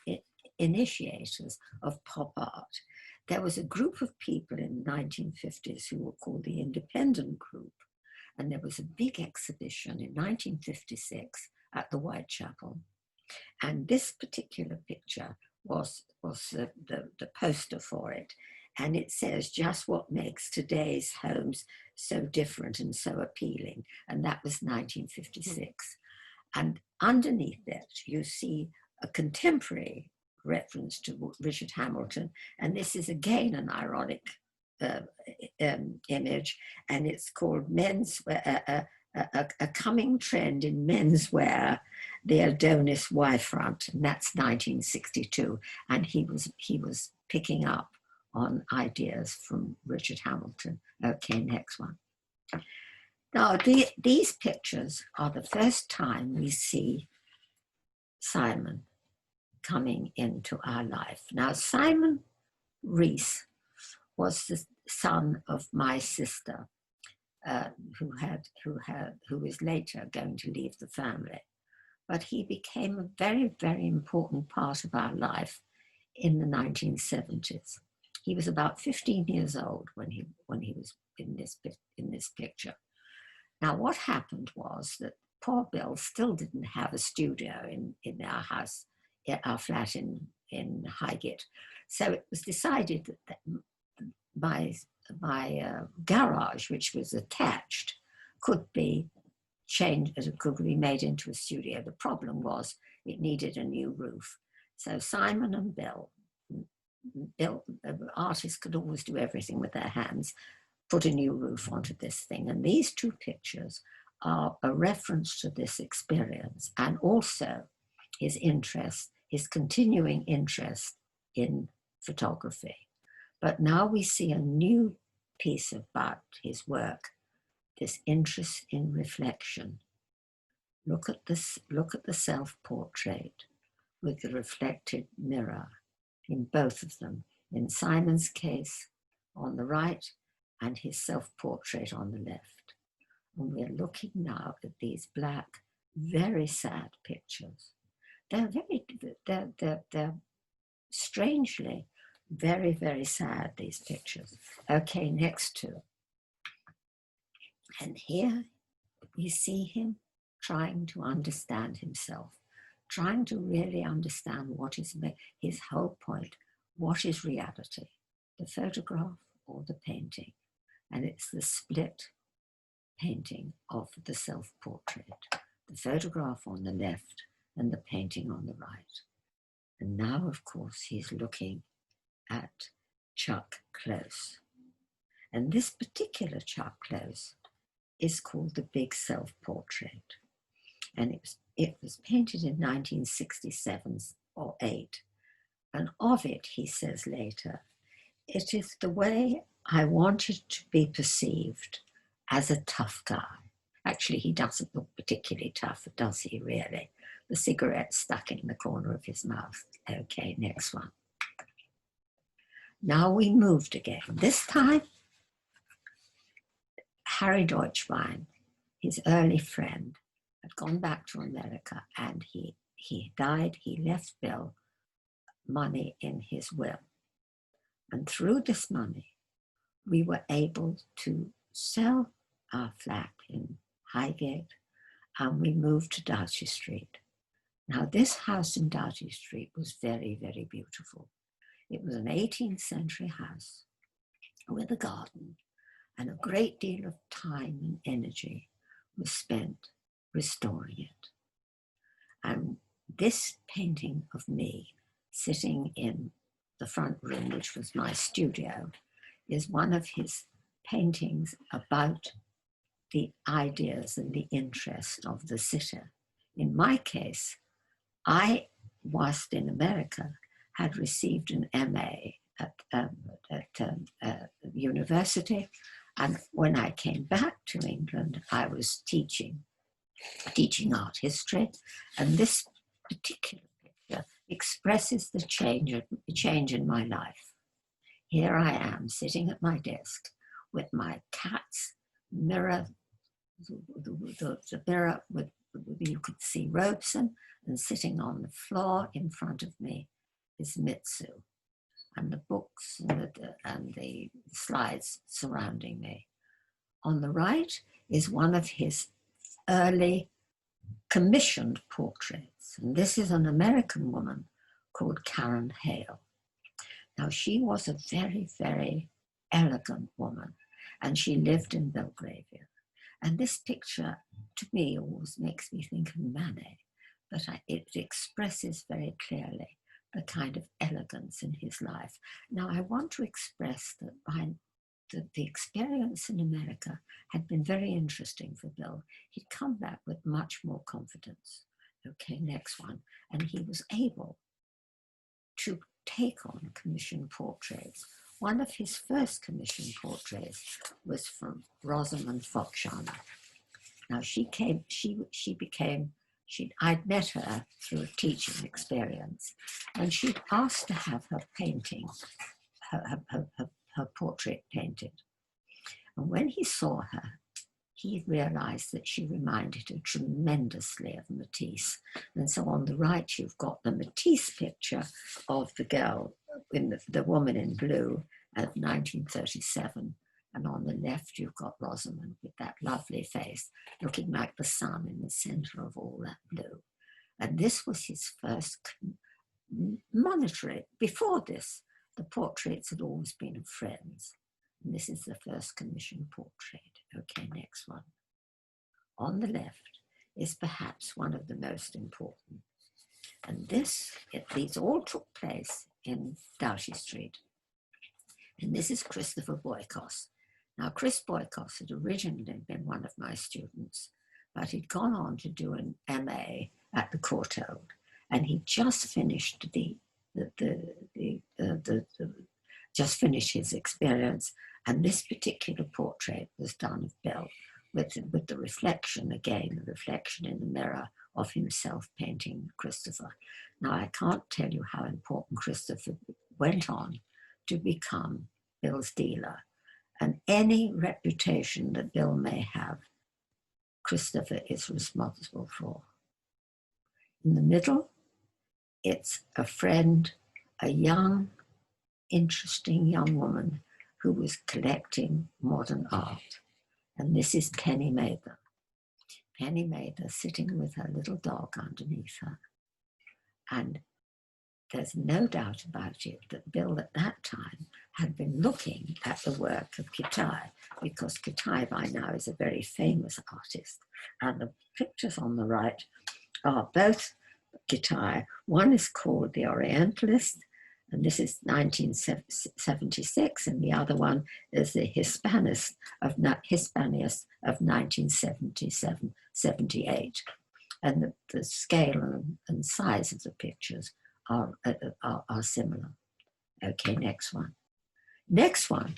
A: initiators of pop art. There was a group of people in the 1950s who were called the Independent Group. And there was a big exhibition in 1956 at the Whitechapel. And this particular picture was the poster for it. And it says, just what makes today's homes so different and so appealing. And that was 1956. And underneath it, you see a contemporary reference to Richard Hamilton. And this is again an ironic image, and it's called menswear, a coming trend in menswear, the Adonis Y-front, and that's 1962. And he was picking up on ideas from Richard Hamilton. Okay, next one. Now, these pictures are the first time we see Simon coming into our life. Now, Simon Rees was the son of my sister, who was later going to leave the family. But he became a very, very important part of our life in the 1970s. He was about 15 years old when he was in this picture. Now, what happened was that poor Bill still didn't have a studio in our house, our flat in Highgate. So it was decided that my garage, which was attached, could be changed, could be made into a studio. The problem was it needed a new roof. So Simon and Bill, artists could always do everything with their hands, put a new roof onto this thing. And these two pictures are a reference to this experience, and also his interest, his continuing interest in photography. But now we see a new piece about his work, this interest in reflection. Look at this, look at the self-portrait with the reflected mirror in both of them, in Simon's case on the right and his self-portrait on the left. And we're looking now at these black, very sad pictures. They're strangely very, very sad, these pictures. Okay, next two. And here we see him trying to understand himself, trying to really understand what is his whole point. What is reality, the photograph or the painting? And it's the split painting of the self-portrait, the photograph on the left and the painting on the right. And now, of course, he's looking at Chuck Close. And this particular Chuck Close is called the Big Self-Portrait. And it was painted in 1967 or 8. And of it, he says later, it is the way I wanted to be perceived as a tough guy. Actually, he doesn't look particularly tough, does he really? The cigarette stuck in the corner of his mouth. Okay, next one. Now we moved again. This time, Harry Deutschmann, his early friend, had gone back to America, and he died. He left Bill money in his will. And through this money, we were able to sell our flat in Highgate, and we moved to Doughty Street. Now, this house in Doughty Street was very, very beautiful. It was an 18th century house with a garden, and a great deal of time and energy was spent restoring it. And this painting of me sitting in the front room, which was my studio, is one of his paintings about the ideas and the interest of the sitter. In my case, I, whilst in America, had received an MA at university, and when I came back to England, I was teaching art history, and this particular picture expresses the change in my life. Here I am sitting at my desk with my cat's mirror, the mirror with, you could see Robeson, and sitting on the floor in front of me is Mitsu, and the books and the slides surrounding me. On the right is one of his early commissioned portraits, and this is an American woman called Karen Hale. Now, she was a very, very elegant woman, and she lived in Belgravia. And this picture, to me, always makes me think of Manet, but it expresses very clearly the kind of elegance in his life. Now, I want to express that the experience in America had been very interesting for Bill. He'd come back with much more confidence. Okay, next one. And he was able to take on commissioned portraits. One of his first commissioned portraits was from Rosamund Foxshana. Now I'd met her through a teaching experience, and she'd asked to have her painting, her portrait painted. And when he saw her, he realized that she reminded him tremendously of Matisse. And so on the right, you've got the Matisse picture of the girl, the woman in blue of 1937. And on the left, you've got Rosamund with that lovely face, looking like the sun in the center of all that blue. And this was his first monetary. Before this, the portraits had always been of friends. And this is the first commissioned portrait. Okay, next one. On the left is perhaps one of the most important. And these all took place in Doughty Street. And this is Christopher Boykos. Now, Chris Boykos had originally been one of my students, but he'd gone on to do an MA at the Courtauld, and he just finished just finished his experience. And this particular portrait was done of Bill with the reflection, again, the reflection in the mirror of himself painting Christopher. Now, I can't tell you how important Christopher went on to become Bill's dealer. And any reputation that Bill may have, Christopher is responsible for. In the middle, it's a friend, a young, interesting young woman who was collecting modern art. And this is Penny Mather. Penny Mather sitting with her little dog underneath her. And there's no doubt about it that Bill at that time had been looking at the work of Kitai, because Kitai by now is a very famous artist. And the pictures on the right are both Kitai. One is called The Orientalist, and this is 1976, and the other one is the Hispaniast of 1977-78. And the scale and size of the pictures are similar. Okay, next one. Next one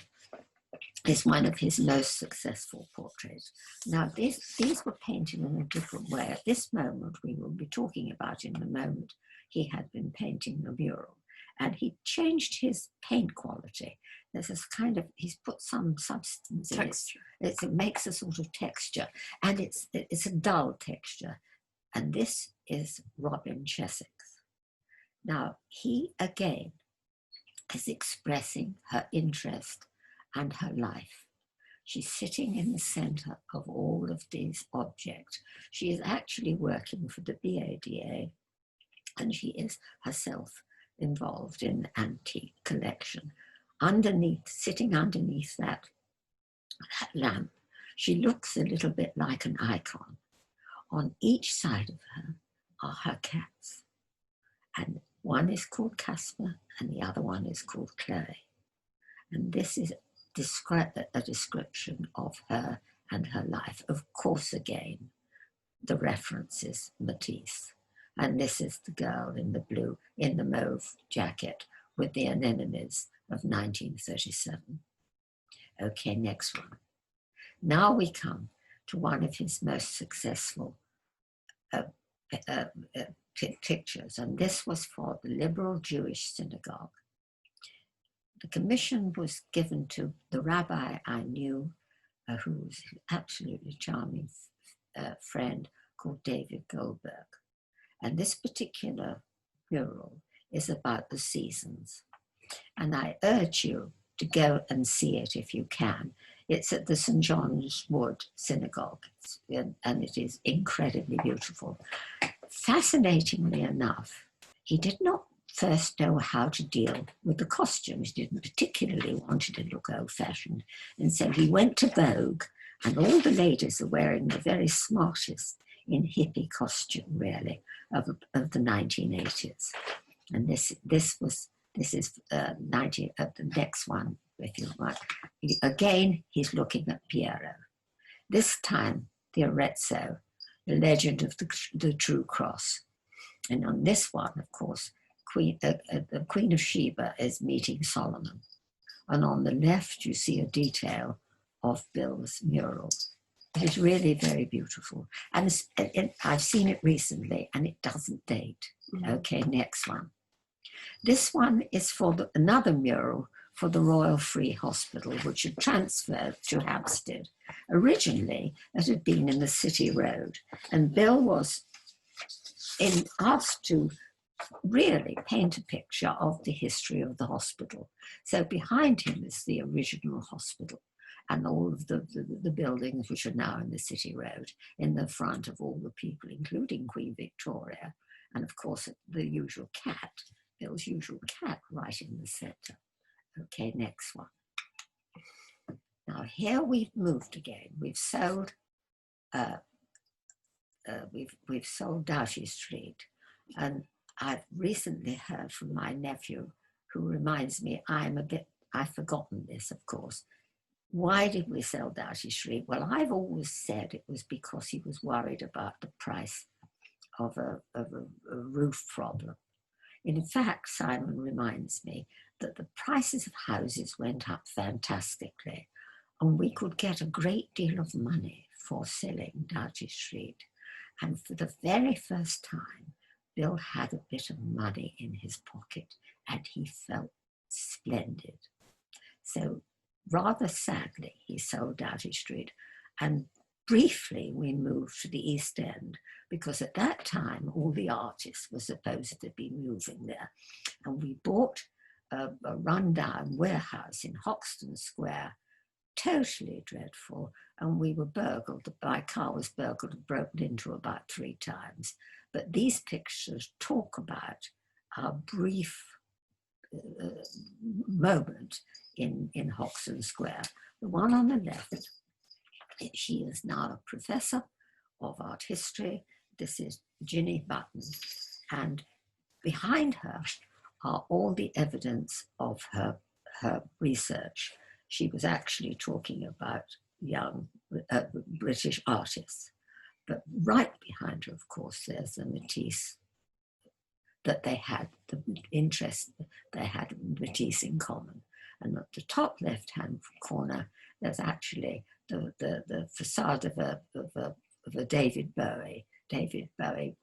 A: is one of his most successful portraits. Now, these were painted in a different way. At this moment, we will be talking about in the moment, he had been painting the mural, and he changed his paint quality. There's this kind of, he's put some substance in it. It makes a sort of texture, and it's a dull texture. And this is Robin Cheswick's. Now, he again is expressing her interest and her life. She's sitting in the center of all of these objects. She is actually working for the BADA, and she is herself involved in the antique collection. Sitting underneath that lamp, she looks a little bit like an icon. On each side of her are her cats, and one is called Casper and the other one is called Chloe. And this is a description of her and her life. Of course, again, the reference is Matisse. And this is the girl in the mauve jacket with the anemones of 1937. Okay, next one. Now we come to one of his most successful pictures, and this was for the liberal Jewish synagogue. The commission was given to the rabbi I knew, who was an absolutely charming friend called David Goldberg. And this particular mural is about the seasons. And I urge you to go and see it if you can. It's at the St. John's Wood Synagogue, and it is incredibly beautiful. Fascinatingly enough, he did not first know how to deal with the costumes. He didn't particularly want it to look old-fashioned. And so he went to Vogue, and all the ladies are wearing the very smartest in hippie costume, really, of the 1980s. And this is the next one, if you like. Again, he's looking at Piero. This time, the Arezzo, the legend of the True Cross. And on this one, of course, the Queen of Sheba is meeting Solomon. And on the left, you see a detail of Bill's mural. It is really very beautiful. And I've seen it recently, and it doesn't date. Okay, next one. This one is for another mural for the Royal Free Hospital, which had transferred to Hampstead. Originally, it had been in the City Road, and Bill was asked to really paint a picture of the history of the hospital. So behind him is the original hospital and all of the buildings which are now in the City Road, in the front of all the people, including Queen Victoria, and of course the usual cat, Bill's usual cat, right in the center. Okay, next one. Now here we've moved again. We've sold Doughty Street, and I've recently heard from my nephew, who reminds me I've forgotten this, of course. Why did we sell Doughty Street? Well, I've always said it was because he was worried about the price of a roof problem. In fact, Simon reminds me that the prices of houses went up fantastically, and we could get a great deal of money for selling Doughty Street. And for the very first time, Bill had a bit of money in his pocket, and he felt splendid. So rather sadly, he sold Doughty Street, and briefly we moved to the East End, because at that time all the artists were supposed to be moving there. And we bought a rundown warehouse in Hoxton Square, totally dreadful, and we were burgled. My car was burgled and broken into about 3 times. But these pictures talk about our brief moment in Hoxton Square. The one on the left, she is now a professor of art history. This is Ginny Button, and behind her are all the evidence of her research. She was actually talking about young British artists. But right behind her, of course, there's the Matisse, that they had the interest, they had Matisse in common. And at the top left-hand corner, there's actually the facade of a David Bowie. David Bowie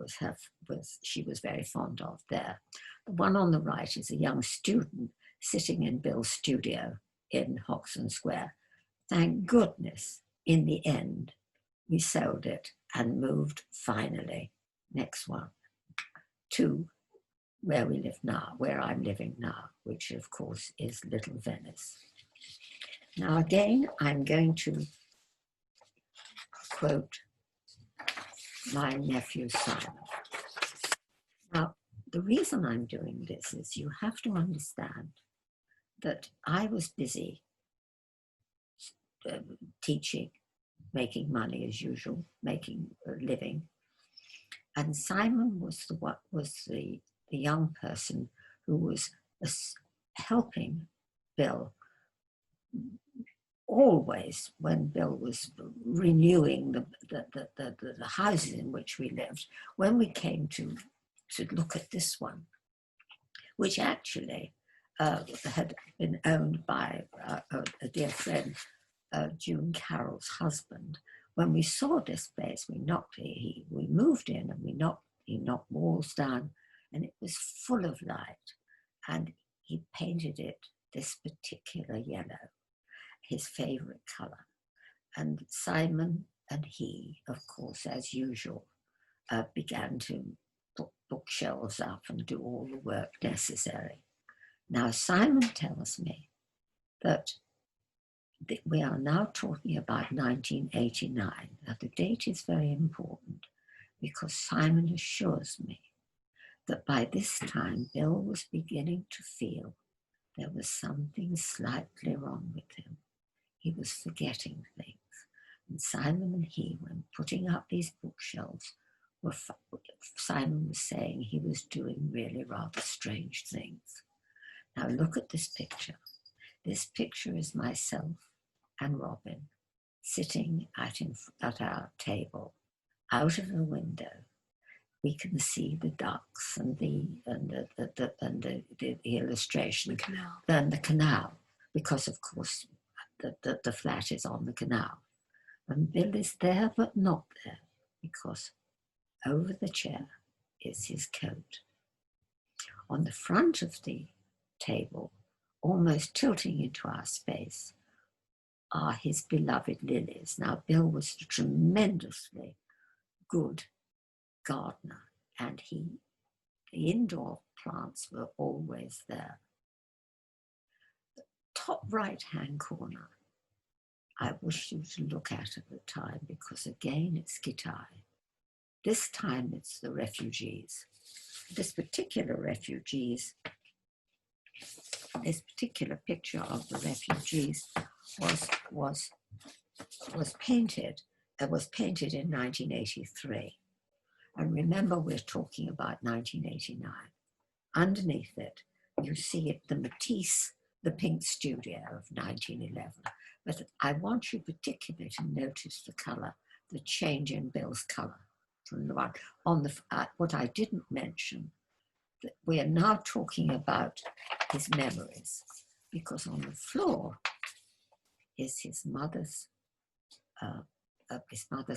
A: she was very fond of there. The one on the right is a young student sitting in Bill's studio in Hoxton Square. Thank goodness, in the end, we sold it and moved finally, next one, to where we live now, where I'm living now, which of course is Little Venice. Now again, I'm going to quote my nephew Simon. Now, the reason I'm doing this is you have to understand that I was busy teaching, making money as usual, making a living, and Simon was the young person who was helping Bill always when Bill was renewing the houses in which we lived. When we came to look at this one, which actually had been owned by a dear friend, June Carroll's husband. When we saw this place, we moved in and he knocked walls down, and it was full of light, and he painted it this particular yellow, his favorite color. And Simon and he, of course, as usual, began to put bookshelves up and do all the work necessary. Now, Simon tells me that we are now talking about 1989. Now, the date is very important because Simon assures me that by this time, Bill was beginning to feel there was something slightly wrong with him. He was forgetting things. And Simon and he, when putting up these bookshelves, Simon was saying he was doing really rather strange things. Now look at this picture. This picture is myself and Robin sitting at our table. Out of the window, we can see the ducks and the illustration,
B: the canal.
A: Then the canal, because of course the flat is on the canal. And Bill is there but not there, because over the chair is his coat. On the front of the table, almost tilting into our space, are his beloved lilies. Now, Bill was a tremendously good gardener, and the indoor plants were always there. The top right-hand corner, I wish you to look at the time, because again, it's Gitai. This time it's the refugees. This particular picture of the refugees was painted in 1983. And remember, we're talking about 1989. Underneath it, you see it, the Matisse, the Pink Studio of 1911. But I want you particularly to notice the color, the change in Bill's color from the one on the. What I didn't mention, that we are now talking about his memories, because on the floor is his mother's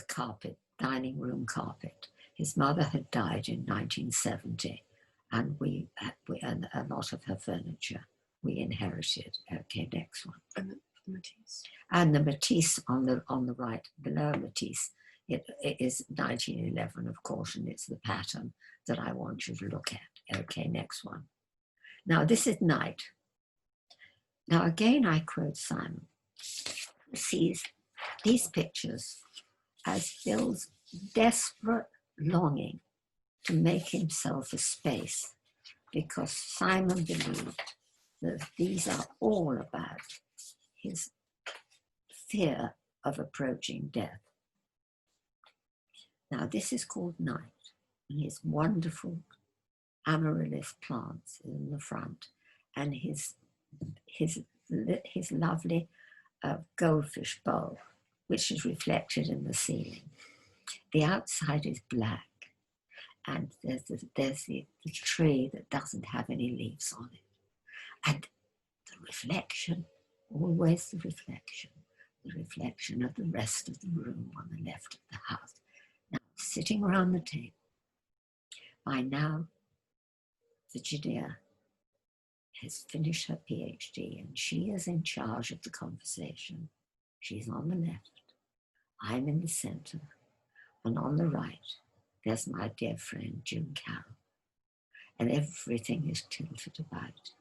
A: carpet, dining room carpet. His mother had died in 1970, and and a lot of her furniture we inherited. Okay, next one.
B: And the Matisse.
A: And the Matisse on the right, below Matisse, it is 1911, of course, and it's the pattern that I want you to look at. Okay, next one. Now, this is night. Now, again, I quote Simon. sees these pictures as Bill's desperate longing to make himself a space, because Simon believed that these are all about his fear of approaching death. Now, this is called Night, and his wonderful amaryllis plants in the front, and his lovely goldfish bowl, which is reflected in the ceiling. The outside is black, and there's the tree that doesn't have any leaves on it. And the reflection, always the reflection of the rest of the room on the left of the house. Now, sitting around the table, by now, Virginia has finished her PhD, and she is in charge of the conversation. She's on the left, I'm in the center, and on the right, there's my dear friend, June Carroll, and everything is tilted about.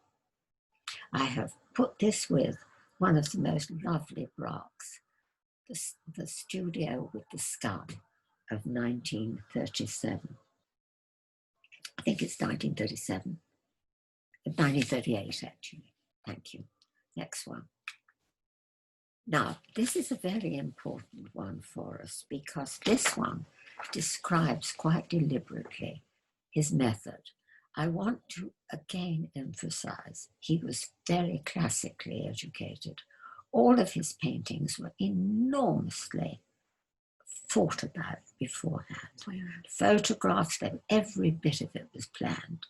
A: I have put this with one of the most lovely Brachs, the Studio with the Skull of 1937. I think it's 1937. 1938, actually. Thank you. Next one. Now, this is a very important one for us, because this one describes quite deliberately his method. I want to again emphasize he was very classically educated. All of his paintings were enormously thought about beforehand. Photographs, every bit of it was planned.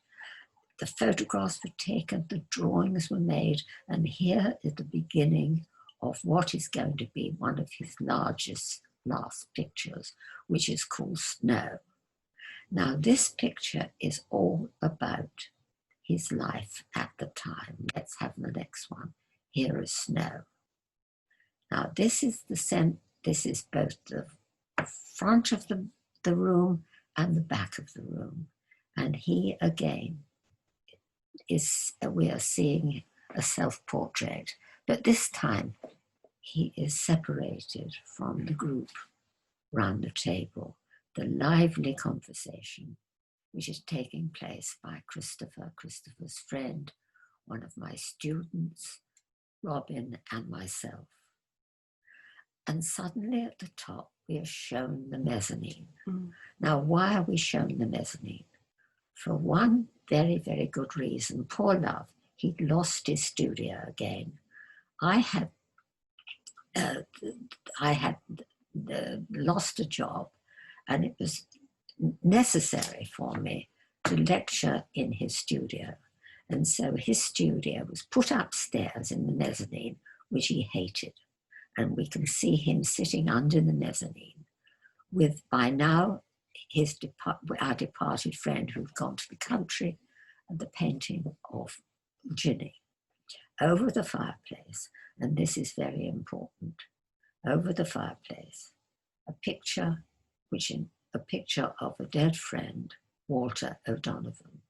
A: The photographs were taken, the drawings were made, and here is the beginning of what is going to be one of his last pictures, which is called Snow. Now, this picture is all about his life at the time. Let's have the next one. Here is Snow. Now, this is both the front of the room and the back of the room. And he, again, we are seeing a self-portrait, but this time he is separated from the group round the table, the lively conversation which is taking place by Christopher's friend, one of my students, Robin, and myself. And suddenly at the top, we are shown the mezzanine. Now, why are we shown the mezzanine? For one very, very good reason. Poor love, he'd lost his studio again. I had lost a job, and it was necessary for me to lecture in his studio. And so his studio was put upstairs in the mezzanine, which he hated. And we can see him sitting under the mezzanine with, by now, our departed friend who'd gone to the country, and the painting of Ginny over the fireplace. And this is very important. Over the fireplace, a picture of a dead friend, Walter O'Donovan.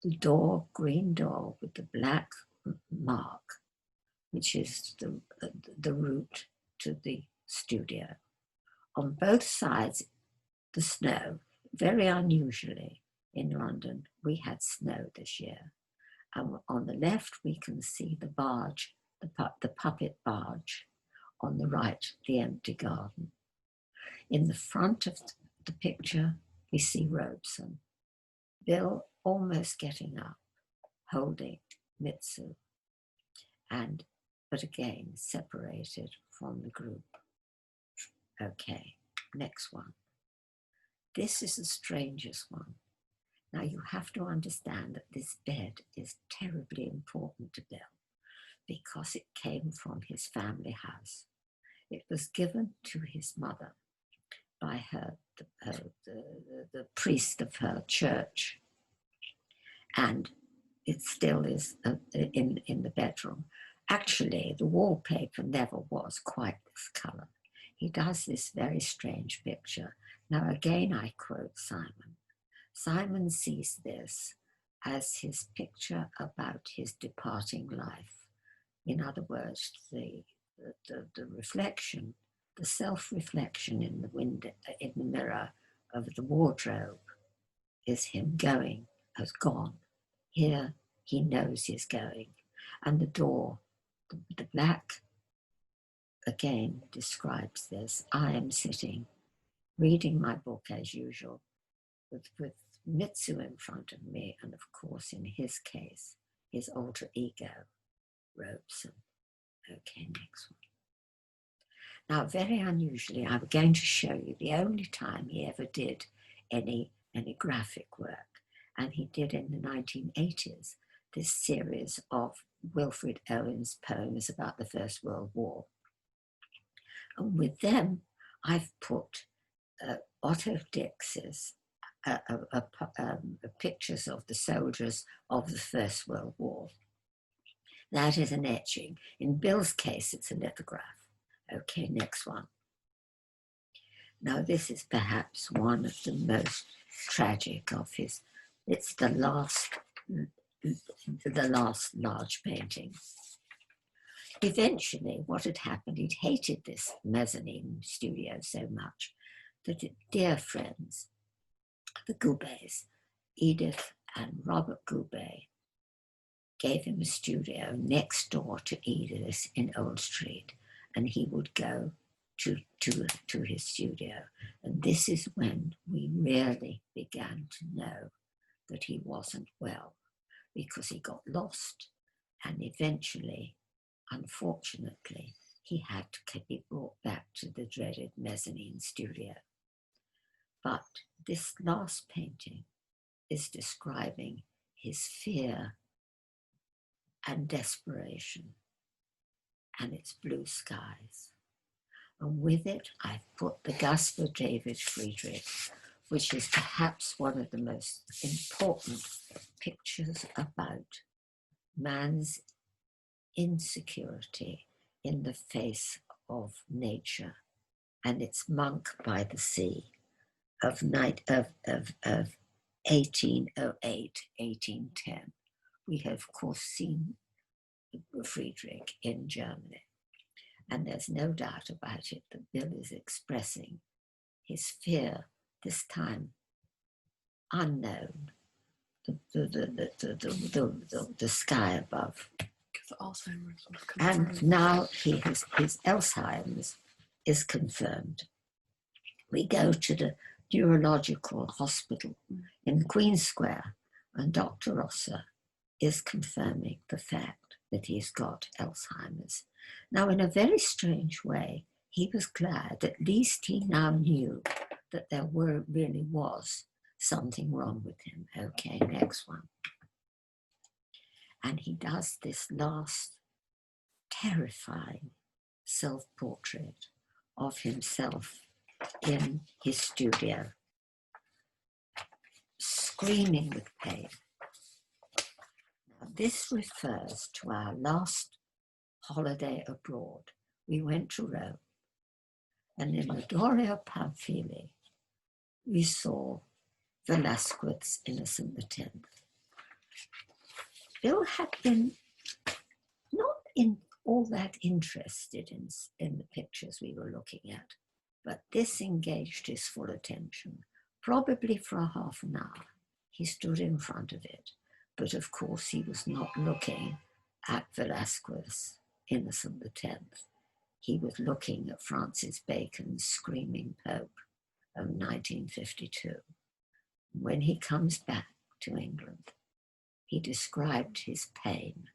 A: The door, green door with the black mark, which is the route to the studio. On both sides, the snow. Very unusually in London, we had snow this year. And on the left, we can see the barge, the puppet barge. On the right, the empty garden. In the front of the picture, we see Robeson, Bill almost getting up, holding Mitsu, but again, separated from the group. Okay, next one. This is the strangest one. Now, you have to understand that this bed is terribly important to Bill because it came from his family house. It was given to his mother by the priest of her church, and it still is in the bedroom. Actually, the wallpaper never was quite this color. He does this very strange picture. Now, again, I quote Simon. Simon sees this as his picture about his departing life. In other words, the the reflection, the self-reflection in the window, in the mirror of the wardrobe, is him going, has gone. Here he knows he's going. And the door, the black, again describes this. I am sitting, reading my book as usual, with Mitsu in front of me, and of course, in his case, his alter ego, Robeson. Okay, next one. Now, very unusually, I'm going to show you the only time he ever did any graphic work, and he did in the 1980s this series of Wilfred Owens poems about the First World War. And with them, I've put Otto Dix's pictures of the soldiers of the First World War. That is an etching. In Bill's case, it's a lithograph. Okay, next one. Now, this is perhaps one of the most tragic of his. It's the last large painting. Eventually, what had happened, he'd hated this mezzanine studio so much that dear friends, the Goubets, Edith and Robert Goubet, gave him a studio next door to Edith's in Old Street, and he would go to his studio. And this is when we really began to know that he wasn't well, because he got lost, and eventually, unfortunately, he had to be brought back to the dreaded mezzanine studio. But this last painting is describing his fear and desperation, and it's blue skies. And with it, I've put the Gasper David Friedrich, which is perhaps one of the most important pictures about man's insecurity in the face of nature, and it's Monk by the Sea of 1808, 1810. We have, of course, seen Friedrich in Germany, and there's no doubt about it that Bill is expressing his fear, this time unknown, the sky above. And now his Alzheimer's is confirmed. We go to the neurological hospital in Queen Square, and Dr. Rosser is confirming the fact that he's got Alzheimer's. Now, in a very strange way, he was glad. At least he now knew that there really was something wrong with him. Okay, next one. And he does this last terrifying self-portrait of himself in his studio, screaming with pain. Now, this refers to our last holiday abroad. We went to Rome, and in the Doria Pamphili, we saw Velázquez's Innocent X. Bill had been not all that interested in the pictures we were looking at, but this engaged his full attention. Probably for a half an hour, he stood in front of it, but of course he was not looking at Velázquez's Innocent X. He was looking at Francis Bacon's Screaming Pope of 1952. When he comes back to England, he described his pain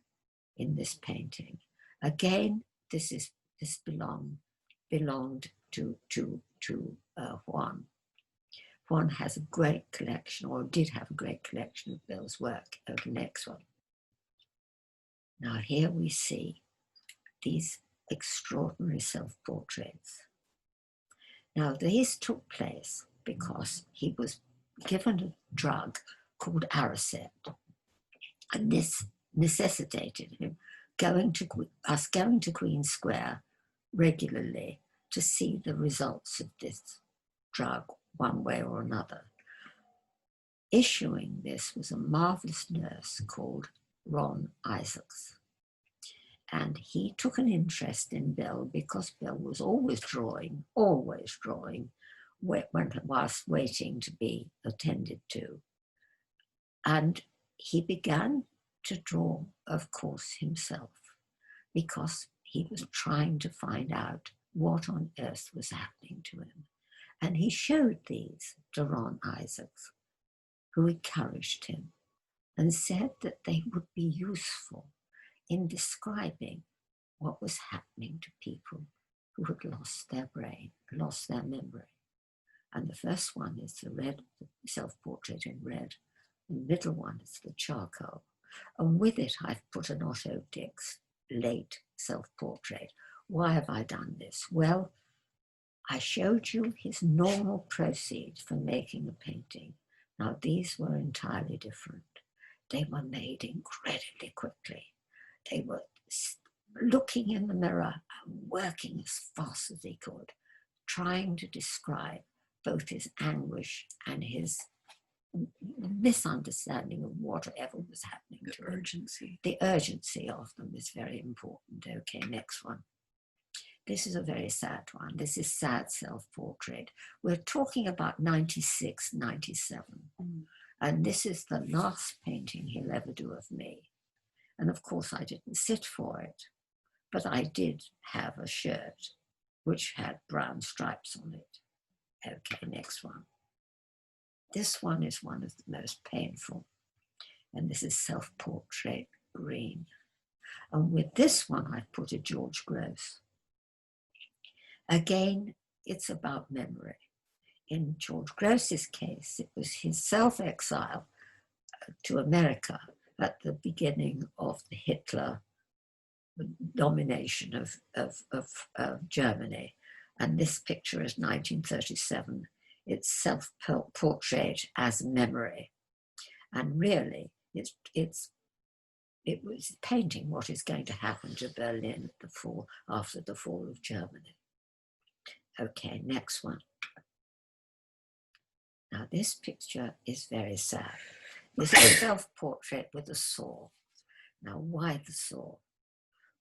A: in this painting. Again, this belonged to Juan. Juan has a great collection, or did have a great collection of Bill's work. Okay, next one. Now here we see these extraordinary self-portraits. Now these took place because he was given a drug called Aricept, and this necessitated him going to Queen Square regularly to see the results of this drug one way or another. Issuing this was a marvelous nurse called Ron Isaacs. And he took an interest in Bill because Bill was always drawing, whilst waiting to be attended to. And he began to draw, of course, himself, because he was trying to find out what on earth was happening to him. And he showed these to Ron Isaacs, who encouraged him and said that they would be useful in describing what was happening to people who had lost their brain, lost their memory. And the first one is the self-portrait in red. The middle one is the charcoal. And with it, I've put an Otto Dix late self-portrait. Why have I done this? Well, I showed you his normal proceeds for making a painting. Now, these were entirely different. They were made incredibly quickly. They were looking in the mirror and working as fast as he could, trying to describe both his anguish and his misunderstanding of whatever was happening to him.
B: Urgency.
A: The urgency of them is very important. Okay, next one. This is a very sad one. This is sad self-portrait. We're talking about 96, 97. And this is the last painting he'll ever do of me. And of course, I didn't sit for it, but I did have a shirt which had brown stripes on it. Okay, next one. This one is one of the most painful. And this is self-portrait green. And with this one, I've put a George Gross. Again, it's about memory. In George Gross's case, it was his self-exile to America at the beginning of the Hitler domination of Germany. And this picture is 1937. It's self-portrait as memory. And really, it was painting what is going to happen to Berlin after the fall of Germany. Okay, next one. Now, this picture is very sad. This is a self-portrait with a saw. Now, why the saw?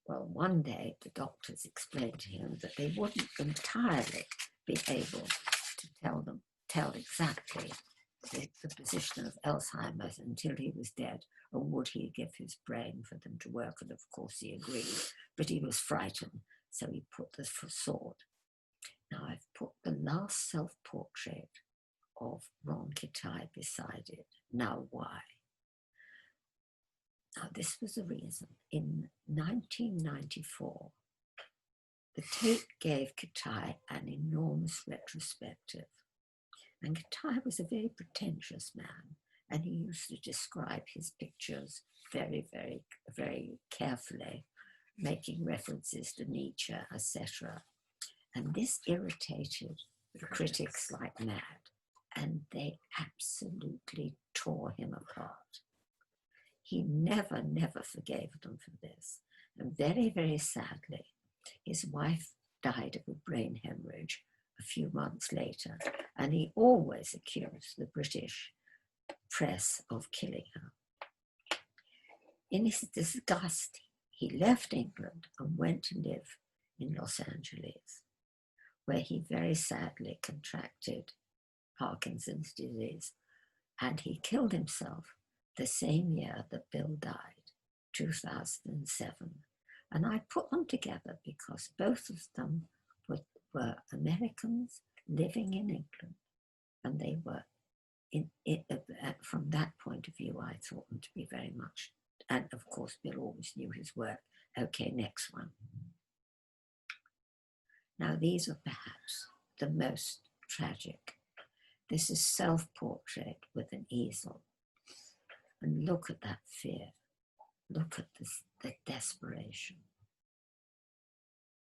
A: Well, one day the doctors explained to him that they wouldn't entirely be able to tell exactly the position of Alzheimer's until he was dead, or would he give his brain for them to work? And of course he agreed, but he was frightened, so he put the sword. Now I've put the last self-portrait of Ron Kitaj beside it. Now why? Now this was the reason. In 1994, the Tate gave Kitaj an enormous retrospective. And Kitaj was a very pretentious man, and he used to describe his pictures very, very, very carefully, making references to Nietzsche, etc. And this irritated the critics like mad, and they absolutely tore him apart. He never, never forgave them for this. And very, very sadly, his wife died of a brain hemorrhage a few months later, and he always accused the British press of killing her. In his disgust, he left England and went to live in Los Angeles, where he very sadly contracted Parkinson's disease, and he killed himself the same year that Bill died, 2007. And I put them together because both of them were Americans living in England, and they were, from that point of view, I thought them to be very much, and of course Bill always knew his work. Okay, next one. Now these are perhaps the most tragic. This is self-portrait with an easel. And look at that fear. Look at the desperation.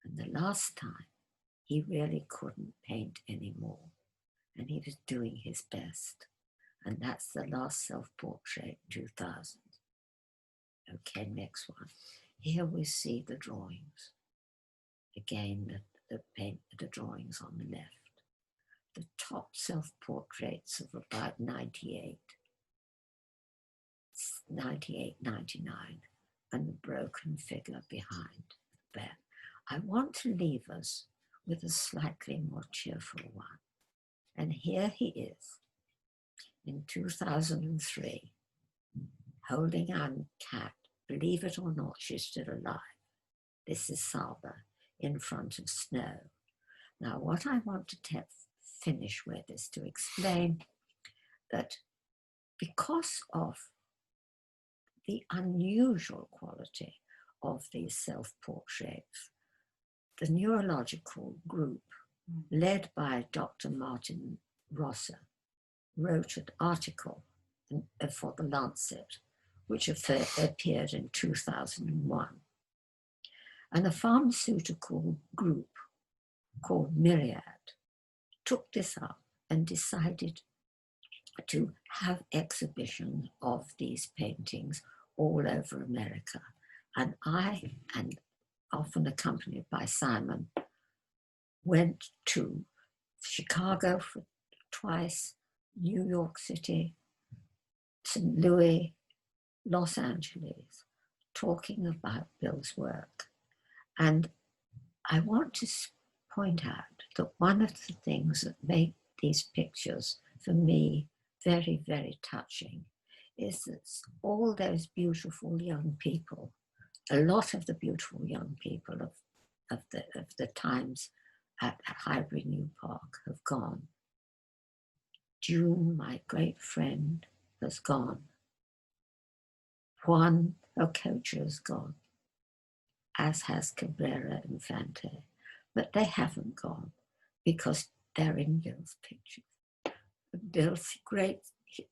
A: And the last time, he really couldn't paint anymore. And he was doing his best. And that's the last self-portrait, 2000. Okay, next one. Here we see the drawings. Again, the drawings on the left. The top self-portraits of about 98, 99, and the broken figure behind the bed. I want to leave us with a slightly more cheerful one. And here he is in 2003, holding Anne Cat. Believe it or not, she's still alive. This is Saba in front of snow. Now, what I want to finish with is to explain that because of the unusual quality of these self-portraits, the neurological group led by Dr. Martin Rosser wrote an article for the Lancet, which appeared in 2001. And a pharmaceutical group called Myriad took this up and decided to have exhibitions of these paintings all over America. And I, and often accompanied by Simon, went to Chicago for twice, New York City, St. Louis, Los Angeles, talking about Bill's work. And I want to point out that one of the things that make these pictures, for me, very, very touching, is that all those beautiful young people, a lot of the beautiful young people of the times at Highbury New Park have gone. June, my great friend, has gone. Juan, her coach, has gone, as has Cabrera Infante. But they haven't gone because they're in Bill's pictures. Bill's great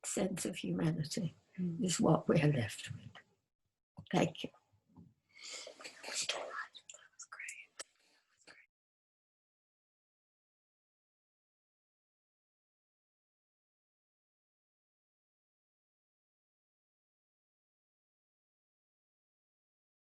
A: sense of humanity is what we're left with. Thank you.